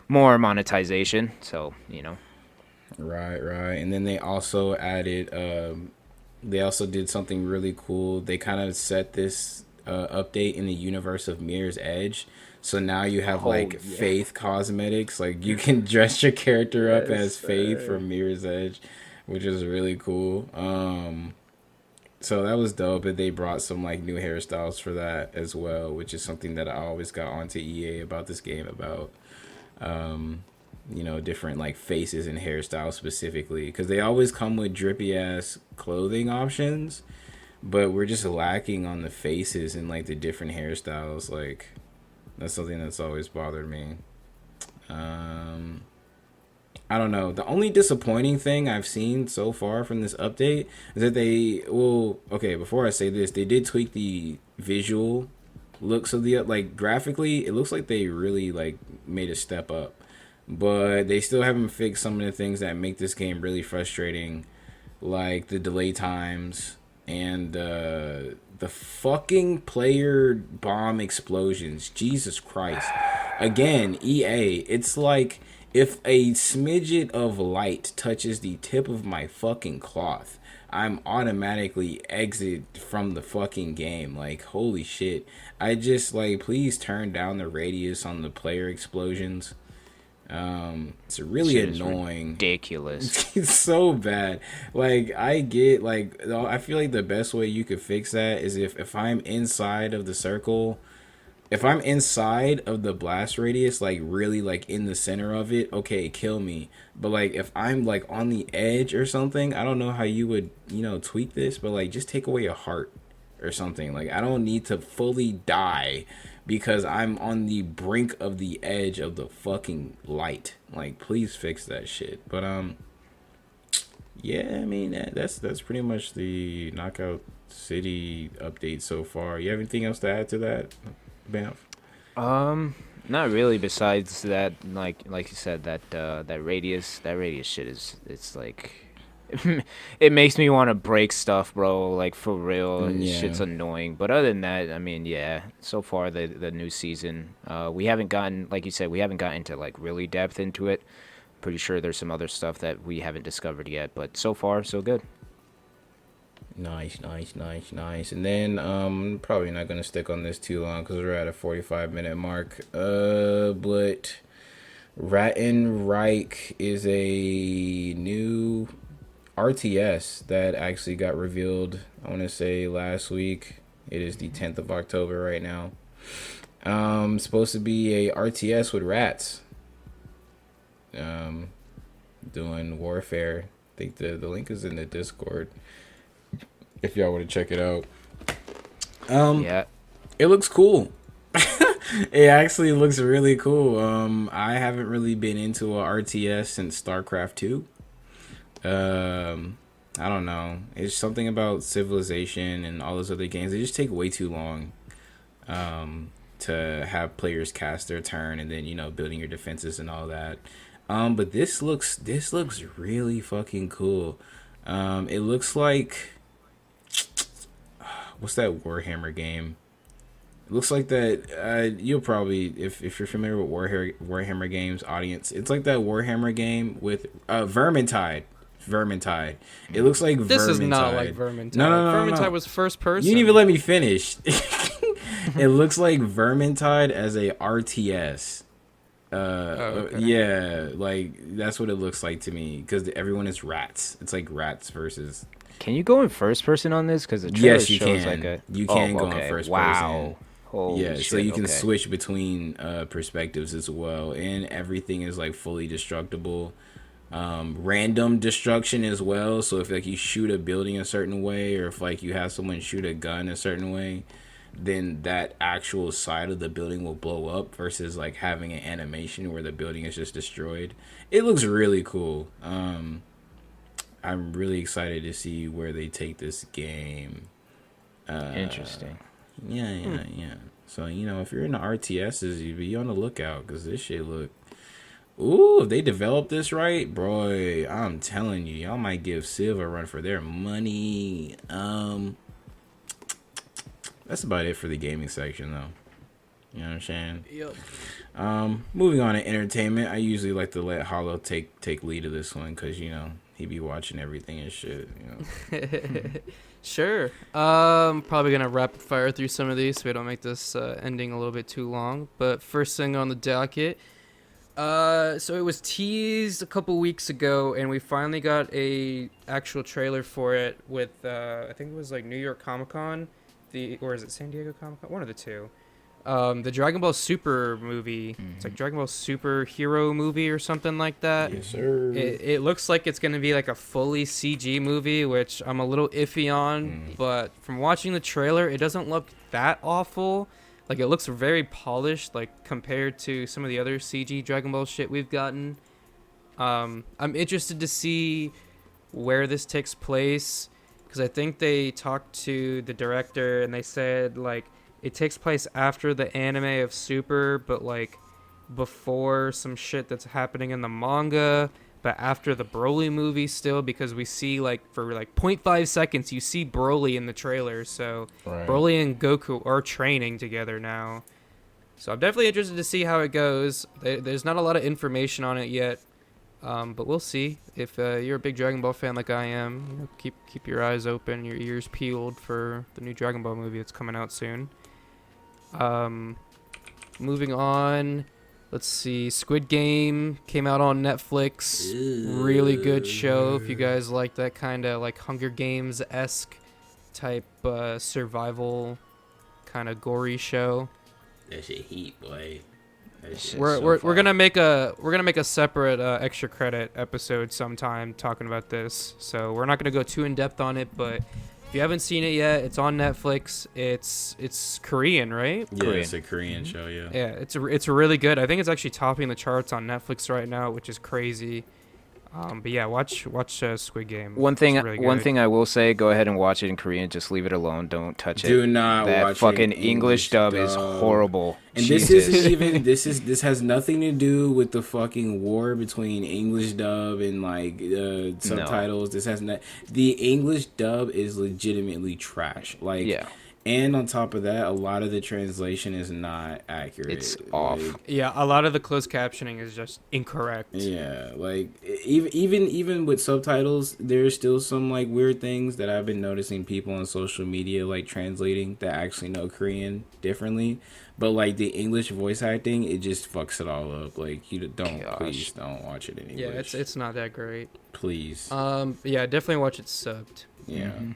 more monetization. So Right. And then they also added. They also did something really cool. They kind of set this update in the universe of Mirror's Edge. So now you have Faith cosmetics. Like you can dress your character up as Faith from Mirror's Edge, which is really cool. So that was dope, and they brought some like new hairstyles for that as well, which is something that I always got onto EA about this game about. Different like faces and hairstyles specifically, because they always come with drippy ass clothing options, but we're just lacking on the faces and like the different hairstyles. Like that's something that's always bothered me. I don't know. The only disappointing thing I've seen so far from this update is that before I say this, they did tweak the visual looks of the, like, graphically, it looks like they really, like, made a step up. But they still haven't fixed some of the things that make this game really frustrating, like the delay times and the fucking player bomb explosions. Jesus Christ. Again, EA, it's like if a smidget of light touches the tip of my fucking cloth, I'm automatically exit from the fucking game. Like, holy shit. I just, like, please turn down the radius on the player explosions. It's really Shit is annoying. ridiculous. It's so bad. Like, I get, like, I feel like the best way you could fix that is if I'm inside of the circle, if I'm inside of the blast radius, like really like in the center of it, okay, kill me. But like if I'm like on the edge or something, I don't know how you would, tweak this, but like just take away a heart or something. Like I don't need to fully die because I'm on the brink of the edge of the fucking light. Like please fix that shit. But yeah, I mean that's pretty much the Knockout City update so far. You have anything else to add to that, Banff? Not really. Besides that, like you said, that radius shit it's like, it makes me want to break stuff, bro. Like for real, shit's Yeah. annoying. But other than that, I mean, yeah. So far, the new season, we haven't gotten, like you said, we haven't gotten into like really depth into it. Pretty sure there's some other stuff that we haven't discovered yet. But so far, so good. Nice. And then probably not gonna stick on this too long because we're at a 45-minute mark. But Rattenreich is a new RTS that actually got revealed. I want to say last week. It is the 10th of October right now. Supposed to be a RTS with rats. Doing warfare. I think the link is in the Discord if y'all want to check it out. Yeah. It looks cool. It actually looks really cool. I haven't really been into a RTS since StarCraft 2. I don't know. It's something about Civilization and all those other games. They just take way too long to have players cast their turn and then, building your defenses and all that. But this looks really fucking cool. It looks like, what's that Warhammer game? It looks like that. You'll probably, if you're familiar with Warhammer games, audience, it's like that Warhammer game with Vermintide. It looks like This Vermintide. is not like Vermintide. No. Vermintide was first person. You didn't even let me finish. It looks like Vermintide as a RTS. Okay. Yeah, like that's what it looks like to me because everyone is rats. It's like rats versus. Can you go in first person on this? Because the trailer Yes, you shows can. like a. You can go in okay. first Wow. person. Holy Yeah, shit. so you can okay. switch between perspectives as well, and everything is like fully destructible. Random destruction as well. So if like you shoot a building a certain way, or if like you have someone shoot a gun a certain way, then that actual side of the building will blow up versus like having an animation where the building is just destroyed. It looks really cool. I'm really excited to see where they take this game. Interesting. Yeah. So, if you're into RTSs, you be on the lookout because this shit look. Ooh, if they develop this right, bro, I'm telling you, y'all might give Civ a run for their money. That's about it for the gaming section, though. You know what I'm saying? Yep. Moving on to entertainment, I usually like to let Hollow take lead of this one because he be watching everything and shit. Sure. Probably gonna rapid fire through some of these so we don't make this ending a little bit too long. But first thing on the docket. So it was teased a couple weeks ago, and we finally got a actual trailer for it with I think it was like New York Comic Con, or is it San Diego Comic Con? One of the two. The Dragon Ball Super movie. Mm-hmm. It's like Dragon Ball Super Hero movie or something like that. Yes, sir. It looks like it's going to be like a fully CG movie, which I'm a little iffy on. But from watching the trailer, it doesn't look that awful. Like, it looks very polished, like, compared to some of the other CG Dragon Ball shit we've gotten. I'm interested to see where this takes place, because I think they talked to the director, and they said, like, it takes place after the anime of Super, but, like, before some shit that's happening in the manga, but after the Broly movie still, because we see, like, for, like, 0.5 seconds, you see Broly in the trailer, so Right. Broly and Goku are training together now. So I'm definitely interested to see how it goes. There's not a lot of information on it yet. But we'll see. If you're a big Dragon Ball fan like I am, you know, keep your eyes open, your ears peeled for the new Dragon Ball movie that's coming out soon. Moving on, let's see. Squid Game came out on Netflix. Really good show. If you guys like that kind of like Hunger Games-esque type survival kind of gory show. That shit heat, boy. We're gonna make a separate extra credit episode sometime talking about this. So we're not gonna go too in depth on it, but if you haven't seen it yet, it's on Netflix. It's Korean, right? Yeah, Korean. it's a Korean show. Yeah. Yeah, it's really good. I think it's actually topping the charts on Netflix right now, which is crazy. But yeah, watch Squid Game. One thing Really I will say, go ahead and watch it in Korean. Just leave it alone. Don't touch it. Do not that watch fucking it in English dub is horrible. And Jesus. this isn't even this has nothing to do with the fucking war between English dub and like subtitles. This has not. The English dub is legitimately trash. Like Yeah. And on top of that, a lot of the translation is not accurate. It's off. Like, Yeah, a lot of the closed captioning is just incorrect. yeah, like even with subtitles, there's still some like weird things that I've been noticing people on social media like translating that actually know Korean differently. But like the English voice acting, it just fucks it all up. Like you don't please don't watch it in English. Yeah, it's not that great. Please. Yeah, definitely watch it subbed. Yeah. Mm-hmm.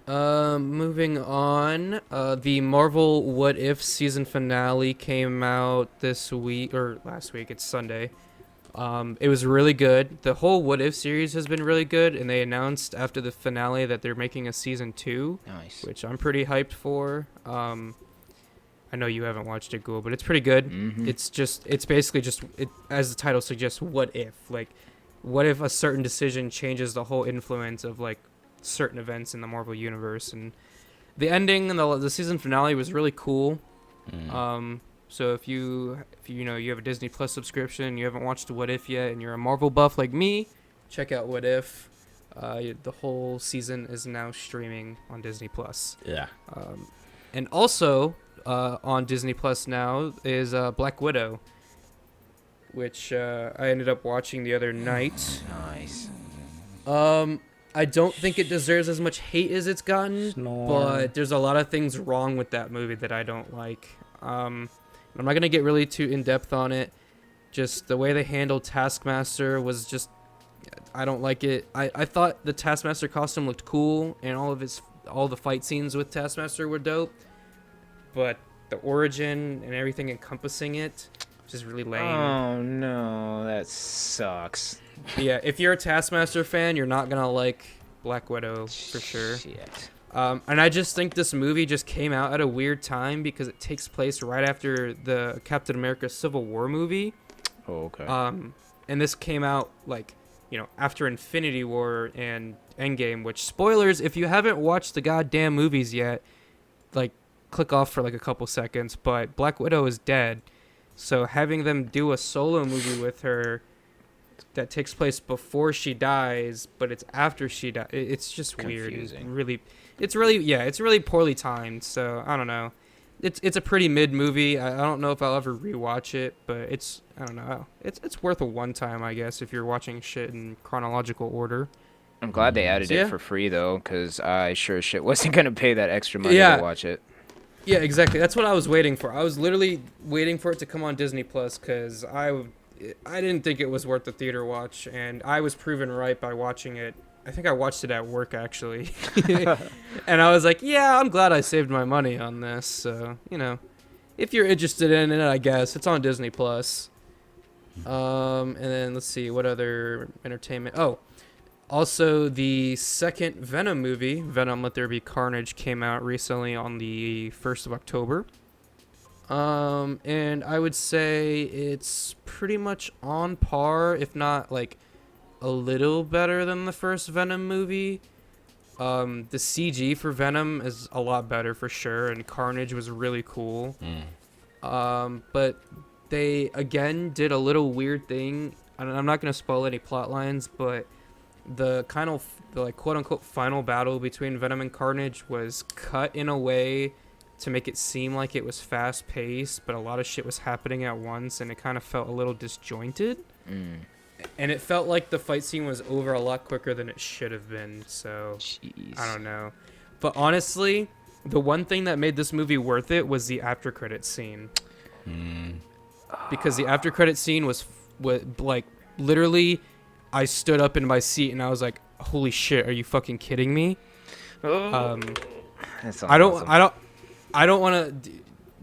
Moving on, the Marvel What If season finale came out this week, or last week, it's Sunday. It was really good. The whole What If series has been really good, and they announced after the finale that they're making a season 2, Nice. which I'm pretty hyped for. I know you haven't watched it, Ghoul, but it's pretty good. Mhm. It's basically just, as the title suggests, what if? Like, what if a certain decision changes the whole influence of, like, certain events in the Marvel universe? And the ending and the season finale was really cool. So if you know you have a Disney Plus subscription, you haven't watched What If yet, and you're a Marvel buff like me, check out What If. The whole season is now streaming on Disney Plus. Yeah. And also on Disney Plus now is Black Widow, which I ended up watching the other night. Nice. I don't think it deserves as much hate as it's gotten, but there's a lot of things wrong with that movie that I don't like. I'm not going to get really too in-depth on it. Just the way they handled Taskmaster was just, I don't like it. I thought the Taskmaster costume looked cool, and all the fight scenes with Taskmaster were dope, but the origin and everything encompassing it just really lame. Oh no, that sucks. Yeah, if you're a Taskmaster fan, you're not gonna like Black Widow for sure. Shit. And I just think this movie just came out at a weird time because it takes place right after the Captain America Civil War movie. Oh, okay. And this came out like, after Infinity War and Endgame, which, spoilers, if you haven't watched the goddamn movies yet, like, click off for like a couple seconds, but Black Widow is dead. So having them do a solo movie with her that takes place before she dies, but it's after she dies, it's just Confusing. weird. It's really poorly timed. So I don't know. It's a pretty mid movie. I don't know if I'll ever rewatch it, but I don't know. It's worth a one time, I guess, if you're watching shit in chronological order. I'm glad they added Yeah. it for free though, because I sure as shit wasn't gonna pay that extra money Yeah. to watch it. Yeah, exactly. That's what I was waiting for. I was literally waiting for it to come on Disney Plus because I didn't think it was worth the theater watch, and I was proven right by watching it. I think I watched it at work, actually. And I was like, yeah, I'm glad I saved my money on this. So, if you're interested in it, I guess. It's on Disney Plus. And then let's see, what other entertainment? Oh, also the second Venom movie, Venom Let There Be Carnage, came out recently on the 1st of October. And I would say it's pretty much on par, if not like a little better than the first Venom movie. The CG for Venom is a lot better for sure, and Carnage was really cool. But they again did a little weird thing. I'm not gonna spoil any plot lines, but the like quote unquote final battle between Venom and Carnage was cut in a way to make it seem like it was fast paced, but a lot of shit was happening at once, and it kind of felt a little disjointed. and it felt like the fight scene was over a lot quicker than it should have been. So Jeez. I don't know, but honestly, the one thing that made this movie worth it was the after credit scene. Because the after credit scene was like literally, I stood up in my seat and I was like, "Holy shit, are you fucking kidding me?" I don't want to.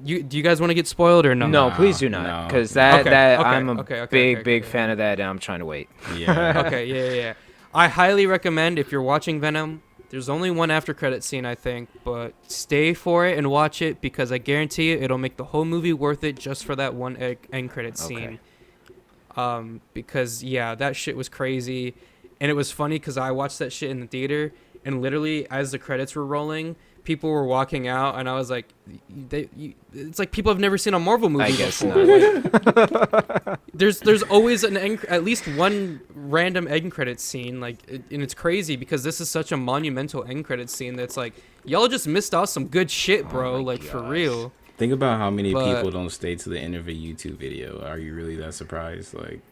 Do you guys want to get spoiled or no? No, please do not, because I'm a big fan of that, and I'm trying to wait. Yeah. Okay, yeah. I highly recommend if you're watching Venom. There's only one after credit scene, I think, but stay for it and watch it because I guarantee you it'll make the whole movie worth it just for that one end credit scene. Because yeah, that shit was crazy, and it was funny because I watched that shit in the theater, and literally as the credits were rolling, people were walking out, and I was like, it's like people have never seen a Marvel movie before. Like, there's always at least one random end credit scene, like, and it's crazy because this is such a monumental end credit scene that's like, y'all just missed out some good shit, bro. Like, for real. Think about how many people don't stay to the end of a YouTube video. Are you really that surprised? Like,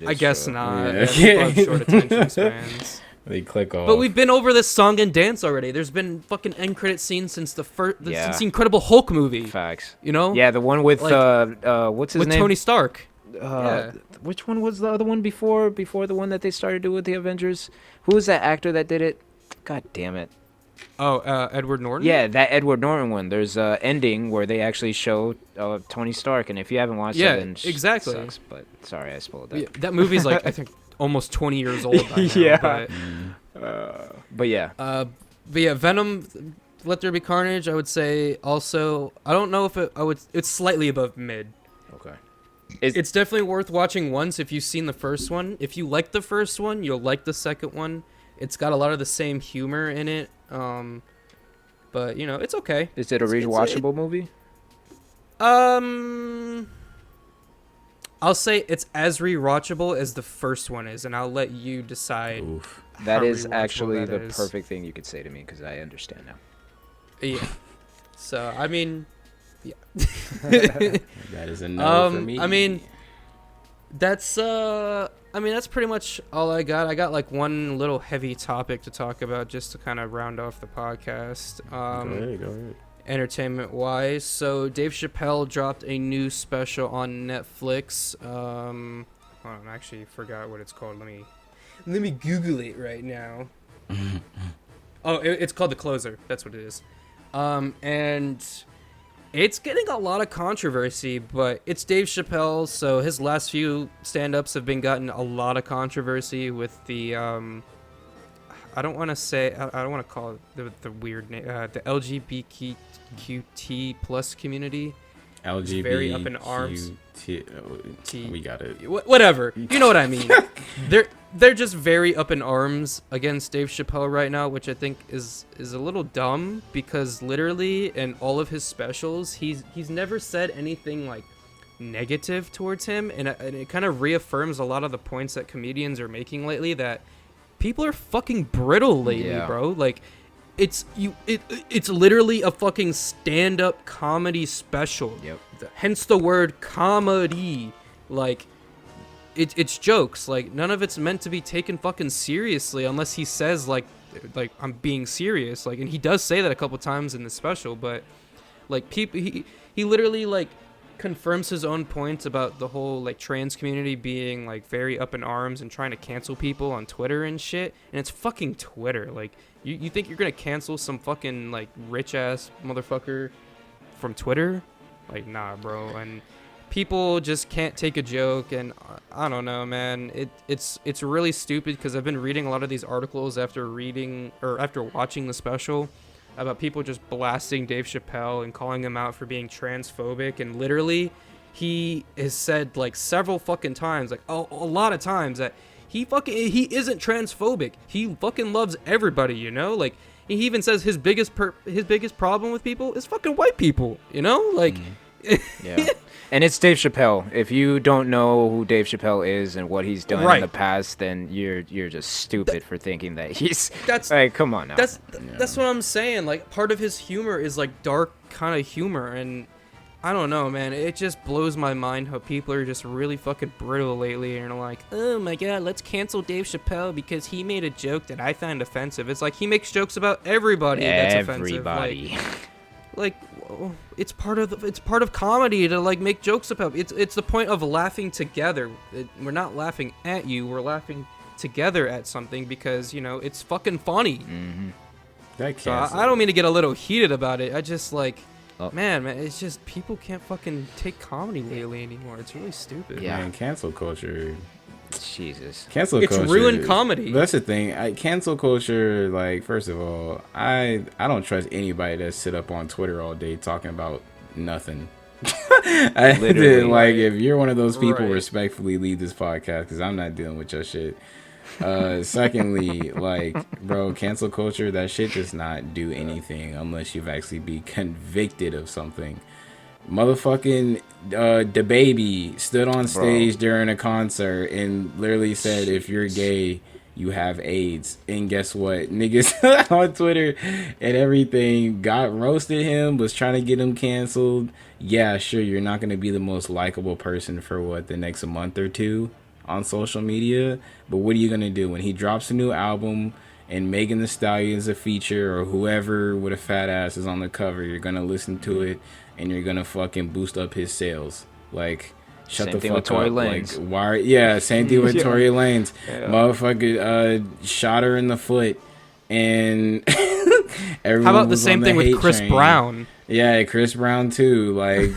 I guess not. Yeah. People have short attention spans. They click off. But we've been over this song and dance already. There's been fucking end credit scenes since since the Incredible Hulk movie. Facts. You know? Yeah, the one with like, what's his name? With Tony Stark. Which one was the other one before the one that they started doing with the Avengers? Who was that actor that did it? God damn it. Oh, Edward Norton? Yeah, that Edward Norton one. There's a ending where they actually show Tony Stark, and if you haven't watched it, then exactly. It sucks, but sorry, I spoiled that. Yeah, that movie's like, I think, almost 20 years old by now. Yeah. But yeah. Venom, Let There Be Carnage, I would say also, I don't know if it's slightly above mid. Okay. It's definitely worth watching once if you've seen the first one. If you like the first one, you'll like the second one. It's got a lot of the same humor in it. But, you know, it's okay. Is it a rewatchable movie? I'll say it's as rewatchable as the first one is, and I'll let you decide. Oof. That is actually the perfect thing you could say to me, because I understand now. Yeah. So, I mean, yeah. That is a no for me. I mean, that's pretty much all I got. I got like one little heavy topic to talk about just to kind of round off the podcast. Go ahead. Entertainment wise, so Dave Chappelle dropped a new special on Netflix. Hold on, I actually forgot what it's called. Let me Google it right now. It's called The Closer. That's what it is. And it's getting a lot of controversy, but it's Dave Chappelle, so his last few stand-ups have been gotten a lot of controversy with the I don't want to call it the weird name, the LGBTQT plus community. LGBT. Very up in arms. We got it. Whatever. You know what I mean. They're just very up in arms against Dave Chappelle right now, which I think is a little dumb because literally in all of his specials, he's never said anything like negative towards him, and it kind of reaffirms a lot of the points that comedians are making lately that people are fucking brittle lately, bro. Like, it's literally a fucking stand-up comedy special. Yep. Hence the word comedy. Like, it's jokes. Like, none of it's meant to be taken fucking seriously unless he says like I'm being serious. Like, and he does say that a couple times in the special, but like people, he literally like confirms his own points about the whole like trans community being like very up in arms and trying to cancel people on Twitter and shit. And it's fucking Twitter. Like, you think you're gonna cancel some fucking like rich ass motherfucker from Twitter? Like, nah, bro. And people just can't take a joke, and I don't know, man. It's really stupid because I've been reading a lot of these articles after watching the special about people just blasting Dave Chappelle and calling him out for being transphobic, and literally he has said like several fucking times, like a lot of times, that he isn't transphobic. He fucking loves everybody, you know? Like, he even says his biggest problem with people is fucking white people, you know? Like, yeah. And it's Dave Chappelle. If you don't know who Dave Chappelle is and what he's done in the past, then you're just stupid for thinking that he's. Like, come on now. That's what I'm saying. Like, part of his humor is like dark kind of humor, and I don't know, man. It just blows my mind how people are just really fucking brittle lately and are like, oh my god, let's cancel Dave Chappelle because he made a joke that I find offensive. It's like he makes jokes about everybody that's offensive. Like it's part of comedy to like make jokes about. It's the point of laughing together. We're not laughing at you. We're laughing together at something because, you know, it's fucking funny. That so I don't mean to get a little heated about it. I just like, man, it's just people can't fucking take comedy lately anymore. It's really stupid. Yeah, man, cancel culture. Jesus. Cancel culture. It's ruined comedy. That's the thing. Cancel culture, like, first of all, I don't trust anybody that sit up on Twitter all day talking about nothing. Literally, like, if you're one of those people, respectfully leave this podcast because I'm not dealing with your shit. Secondly, like, bro, cancel culture, that shit does not do anything unless you've actually been convicted of something. Motherfucking DaBaby stood on stage during a concert and literally said, if you're gay, you have AIDS. And guess what? Niggas on Twitter and everything got roasted him, was trying to get him canceled. Yeah, sure, you're not going to be the most likable person for the next month or two on social media, but what are you going to do when he drops a new album and Megan Thee Stallion's a feature or whoever with a fat ass is on the cover? You're going to listen to it and you're going to fucking boost up his sales. Like, shut the fuck up. Like, why? Yeah, same thing with Tory Lanez. Motherfucker shot her in the foot and everyone. How about the same thing with Chris Brown? Yeah, Chris Brown too. Like,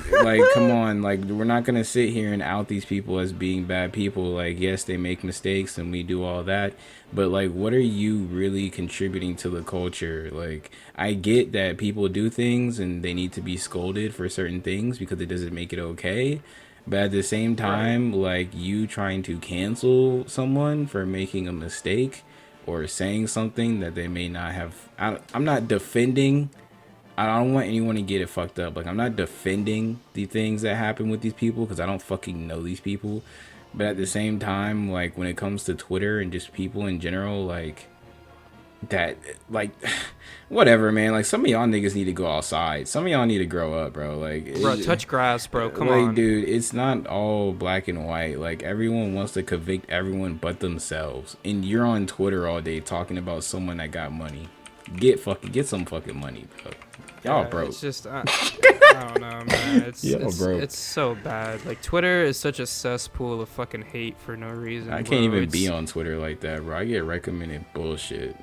come on. Like, we're not gonna sit here and out these people as being bad people. Like, yes, they make mistakes and we do all that, but like, what are you really contributing to the culture? Like, I get that people do things and they need to be scolded for certain things because it doesn't make it okay. But at the same time, like, you trying to cancel someone for making a mistake or saying something that they may not have. I'm not defending. I don't want anyone to get it fucked up. Like, I'm not defending the things that happen with these people because I don't fucking know these people. But at the same time, like, when it comes to Twitter and just people in general, like, that, like, whatever, man. Like, some of y'all niggas need to go outside. Some of y'all need to grow up, bro. Like, bro, touch grass, bro. Come on. Like, dude, it's not all black and white. Like, everyone wants to convict everyone but themselves. And you're on Twitter all day talking about someone that got money. Get some fucking money, bro. Y'all broke. It's just, I don't know, man. It's so bad. Like, Twitter is such a cesspool of fucking hate for no reason. I can't even be on Twitter like that, bro. I get recommended bullshit.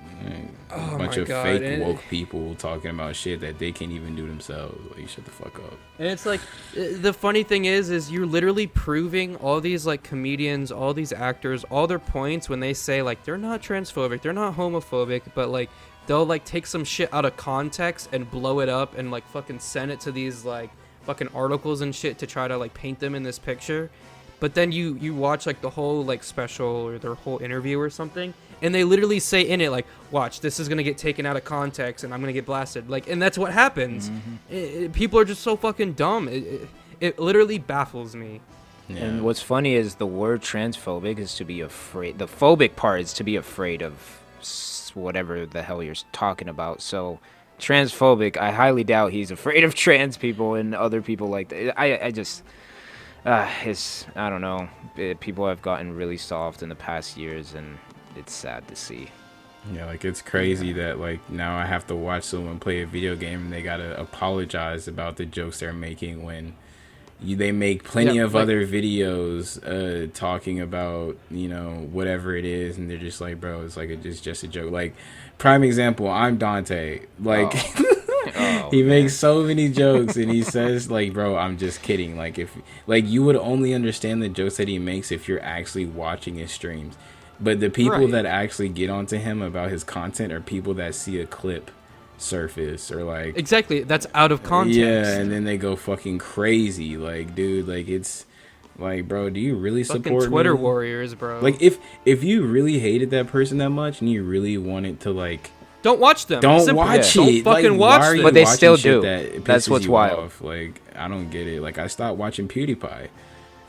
A bunch of fake woke people talking about shit that they can't even do themselves. Like, shut the fuck up. And it's like, the funny thing is you're literally proving all these, like, comedians, all these actors, all their points when they say, like, they're not transphobic, they're not homophobic, but, like, they'll, like, take some shit out of context and blow it up and, like, fucking send it to these, like, fucking articles and shit to try to, like, paint them in this picture. But then you watch, like, the whole, like, special or their whole interview or something, and they literally say in it, like, watch, this is gonna get taken out of context and I'm gonna get blasted. Like, and that's what happens. People are just so fucking dumb. It literally baffles me. Yeah. And what's funny is the word transphobic is to be afraid. The phobic part is to be afraid of whatever the hell you're talking about. So transphobic, I highly doubt he's afraid of trans people and other people like that. I just I don't know. People have gotten really soft in the past years and it's sad to see. Yeah, like, it's crazy that, like, now I have to watch someone play a video game and they gotta apologize about the jokes they're making when they make plenty of other videos talking about, you know, whatever it is, and they're just like, bro, it's like it's just a joke. Like, prime example, I'm Dante. Like, he makes so many jokes and he says, like, bro, I'm just kidding. Like, if, like, you would only understand the jokes that he makes if you're actually watching his streams. But the people that actually get onto him about his content are people that see a clip surface or, like, exactly, that's out of context. Yeah, and then they go fucking crazy. Like, dude, like, it's like, bro, do you really fucking support Twitter me? warriors, bro? Like, if you really hated that person that much and you really wanted to, like, don't watch them. Don't watch it. Don't fucking watch them. But they still do. That's what's wild. Like, I don't get it. Like, I stopped watching PewDiePie.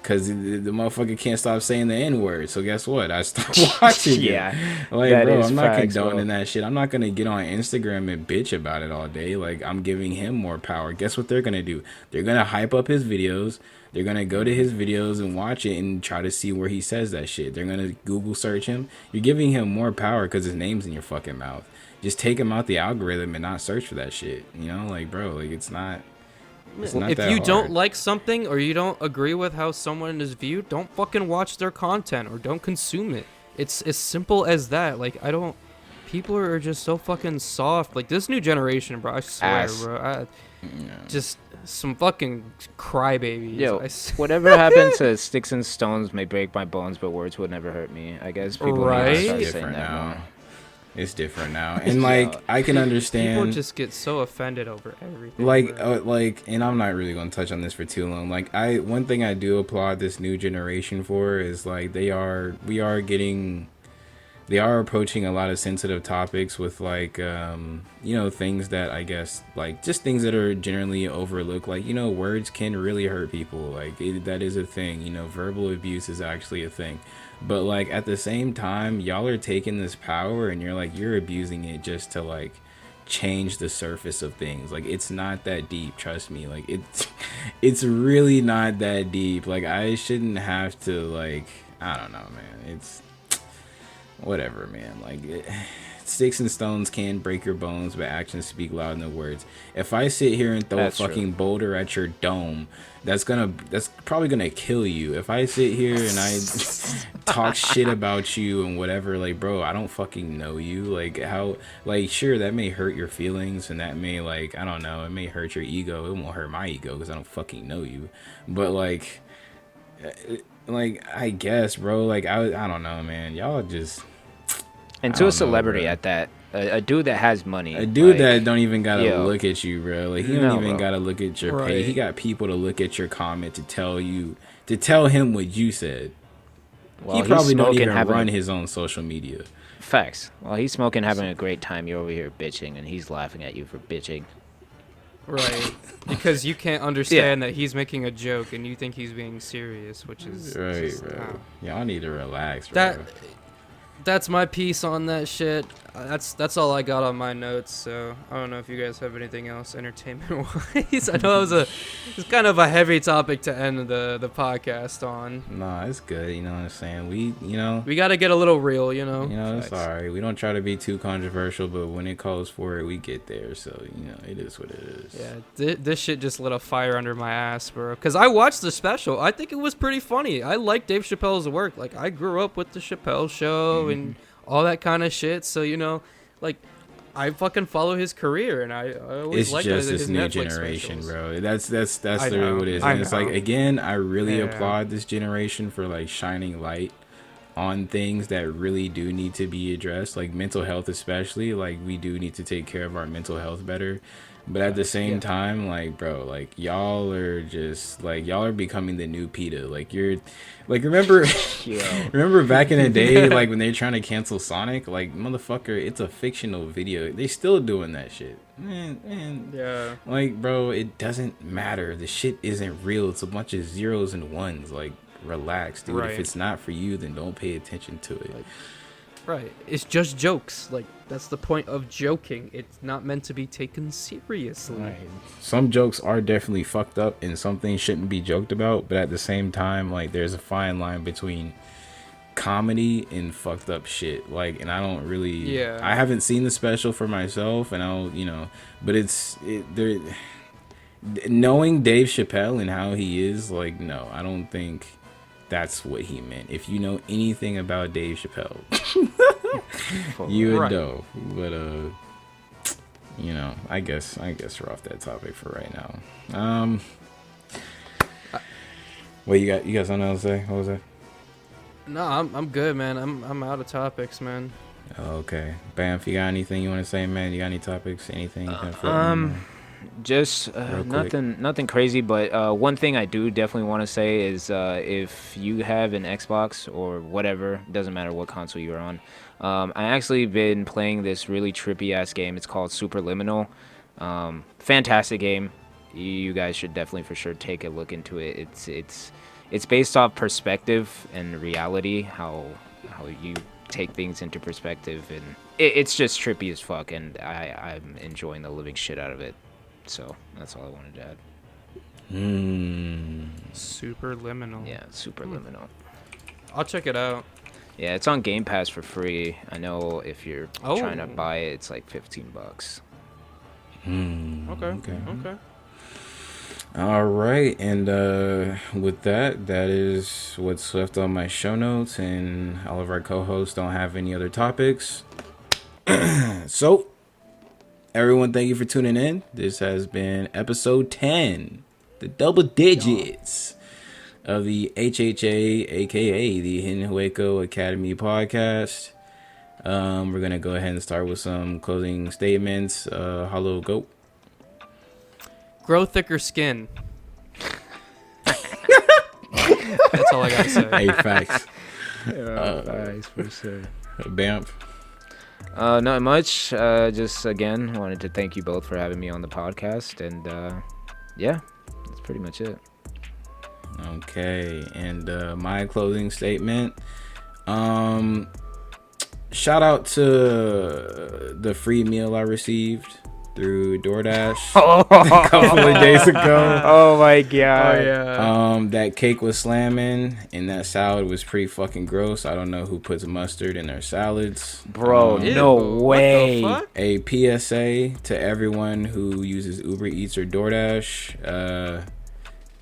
because the motherfucker can't stop saying the N-word. So guess what? I stopped watching Yeah, it. Like, that bro, is I'm not facts, condoning bro. that shit. I'm not gonna get on Instagram and bitch about it all day. Like, I'm giving him more power. Guess what they're gonna do? They're gonna hype up his videos. They're gonna go to his videos and watch it and try to see where he says that shit. They're gonna Google search him. You're giving him more power because his name's in your fucking mouth. Just take him out the algorithm and not search for that shit. You know, like, bro, like it's not If that you hard. don't like something or you don't agree with how someone is viewed, don't fucking watch their content or don't consume it. It's as simple as that. Like, people are just so fucking soft. Like, this new generation, bro, I swear, Ass. bro. Just some fucking crybabies. Yo, whatever happened to sticks and stones may break my bones, but words would never hurt me. I guess people need Right? to start It's saying different that now. more. It's different now, and like I can understand. People just get so offended over everything. Like, bro. and I'm not really gonna touch on this for too long. Like, one thing I do applaud this new generation for is like we are approaching a lot of sensitive topics with like things that I guess like just things that are generally overlooked. Like, words can really hurt people. Like that is a thing. Verbal abuse is actually a thing. But like at the same time, y'all are taking this power and you're abusing it just to like change the surface of things. Like, it's not that deep, trust me. Like, it's really not that deep. Like, I shouldn't have to, like, I don't know, man. It's whatever, man. Like, sticks and stones can break your bones, but actions speak louder than words. If I sit here and throw That's a fucking true. boulder at your dome, that's probably gonna kill you. If I sit here and I talk shit about you and whatever, like, bro, I don't fucking know you. Like, how, like, sure, that may hurt your feelings and that may, like, I don't know, it may hurt your ego. It won't hurt my ego because I don't fucking know you. But like I guess, bro, like, I don't know, man. Y'all just, And I to a don't know, celebrity bro. at that, a dude that has money, A dude like, that don't even gotta yo, look at you, bro. Like, he no, don't even bro. gotta look at your page. Right. He got people to look at your comment to tell him what you said. Well, He he's probably don't smoking, even having run his own social media. facts. Well, he's smoking, having a great time. You're over here bitching, and he's laughing at you for bitching. Right. Because you can't understand that he's making a joke and you think he's being serious, which is Right, just, bro. Y'all need to relax, bro. that's my piece on that shit. That's all I got on my notes. So I don't know if you guys have anything else entertainment wise. I know it's kind of a heavy topic to end the podcast on. Nah, it's good. You know what I'm saying? We got to get a little real, you know. It's alright. We don't try to be too controversial, but when it calls for it, we get there. So, it is what it is. Yeah, this shit just lit a fire under my ass, bro. Because I watched the special. I think it was pretty funny. I like Dave Chappelle's work. Like, I grew up with the Chappelle show and all that kind of shit. So, like, I fucking follow his career, and I always It's like just his this new Netflix generation, specials. bro. That's I literally know, what it is. I And it's like, know. again, I really Yeah. applaud this generation for like shining light on things that really do need to be addressed, like mental health especially. Like, we do need to take care of our mental health better. But at the same time, like, bro, like, y'all are just like, y'all are becoming the new PETA. Like, you're like, remember remember back in the day, like, when they're trying to cancel Sonic? Like, motherfucker, it's a fictional video. They still doing that shit, man. Yeah. Like, bro, it doesn't matter. The shit isn't real. It's a bunch of zeros and ones. Like, relax, dude. Right. If it's not for you, then don't pay attention to it. Like, right. It's just jokes. Like, that's the point of joking. It's not meant to be taken seriously. Right. Some jokes are definitely fucked up and some things shouldn't be joked about, but at the same time, like, there's a fine line between comedy and fucked up shit. Like, and I don't really, I haven't seen the special for myself, and but knowing Dave Chappelle and how he is, like, no, I don't think that's what he meant. If you know anything about Dave Chappelle, you would know. But I guess we're off that topic for right now. What you got? You got something else to say? What was that? No, I'm good, man. I'm out of topics, man. Okay, Bam. If you got anything you want to say, man, you got any topics? Anything? Just nothing crazy, but one thing I do definitely want to say is if you have an Xbox or whatever, doesn't matter what console you're on, I actually been playing this really trippy ass game. It's called Superliminal. Fantastic game. You guys should definitely for sure take a look into it. it's based off perspective and reality, how you take things into perspective, and it's just trippy as fuck, and I'm enjoying the living shit out of it. So that's all I wanted to add. Superliminal. Yeah, Superliminal. I'll check it out. Yeah, it's on Game Pass for free. I know if you're trying to Oh. buy it, it's like $15. Okay. All right, and with that is what's left on my show notes, and all of our co-hosts don't have any other topics. So, everyone, thank you for tuning in. This has been episode 10, the double digits of the HHA, aka the Hueco Academy podcast. We're gonna go ahead and start with some closing statements. Hello, Go. Grow thicker skin. That's all I gotta say. Hey, facts. Nice for sure. Bamf. Not much. Just again wanted to thank you both for having me on the podcast, and yeah, that's pretty much it. Okay, and my closing statement. Shout out to the free meal I received through DoorDash a couple of days ago. Oh my god. Oh yeah. That cake was slamming, and that salad was pretty fucking gross. I don't know who puts mustard in their salads. Bro, Ew, no what way. the fuck? A PSA to everyone who uses Uber Eats or DoorDash.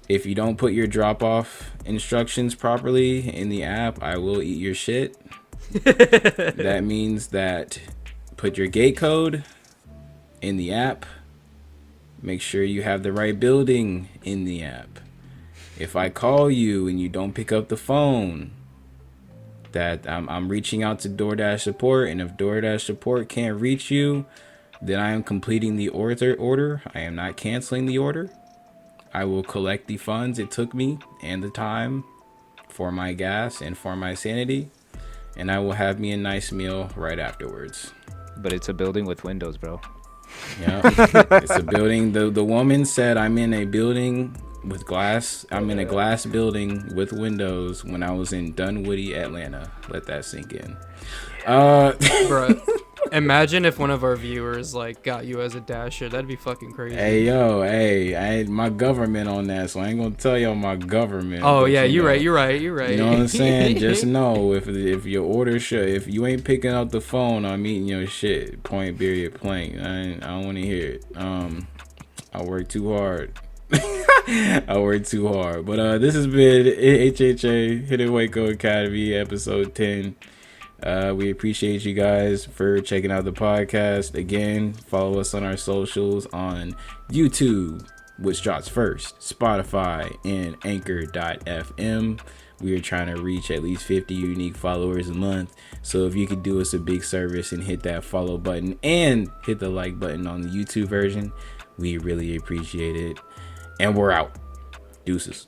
If you don't put your drop-off instructions properly in the app, I will eat your shit. That means that put your gate code in the app. Make sure you have the right building in the app. If I call you and you don't pick up the phone, that I'm reaching out to DoorDash support, and if DoorDash support can't reach you, then I am completing the order. I am not canceling the order. I will collect the funds it took me and the time for my gas and for my sanity, and I will have me a nice meal right afterwards. But it's a building with windows, bro. Yeah, it's a building. The woman said I'm in a building with glass. I'm in a glass building with windows when I was in Dunwoody, Atlanta. Let that sink in. Bruh, imagine if one of our viewers like got you as a dasher. That'd be fucking crazy. Hey yo, hey, I had my government on that, so I ain't gonna tell y'all my government. Oh but yeah, you're know, right. You're right. You're right. You know what I'm saying? Just know if your order if you ain't picking up the phone, I'm eating your shit. Point period plain. I don't want to hear it. I work too hard. I work too hard. But this has been HHA Hidden Waco Academy episode 10. We appreciate you guys for checking out the podcast. Again, follow us on our socials on YouTube, which drops first, Spotify, and Anchor.fm. We are trying to reach at least 50 unique followers a month. So if you could do us a big service and hit that follow button and hit the like button on the YouTube version, we really appreciate it. And we're out. Deuces.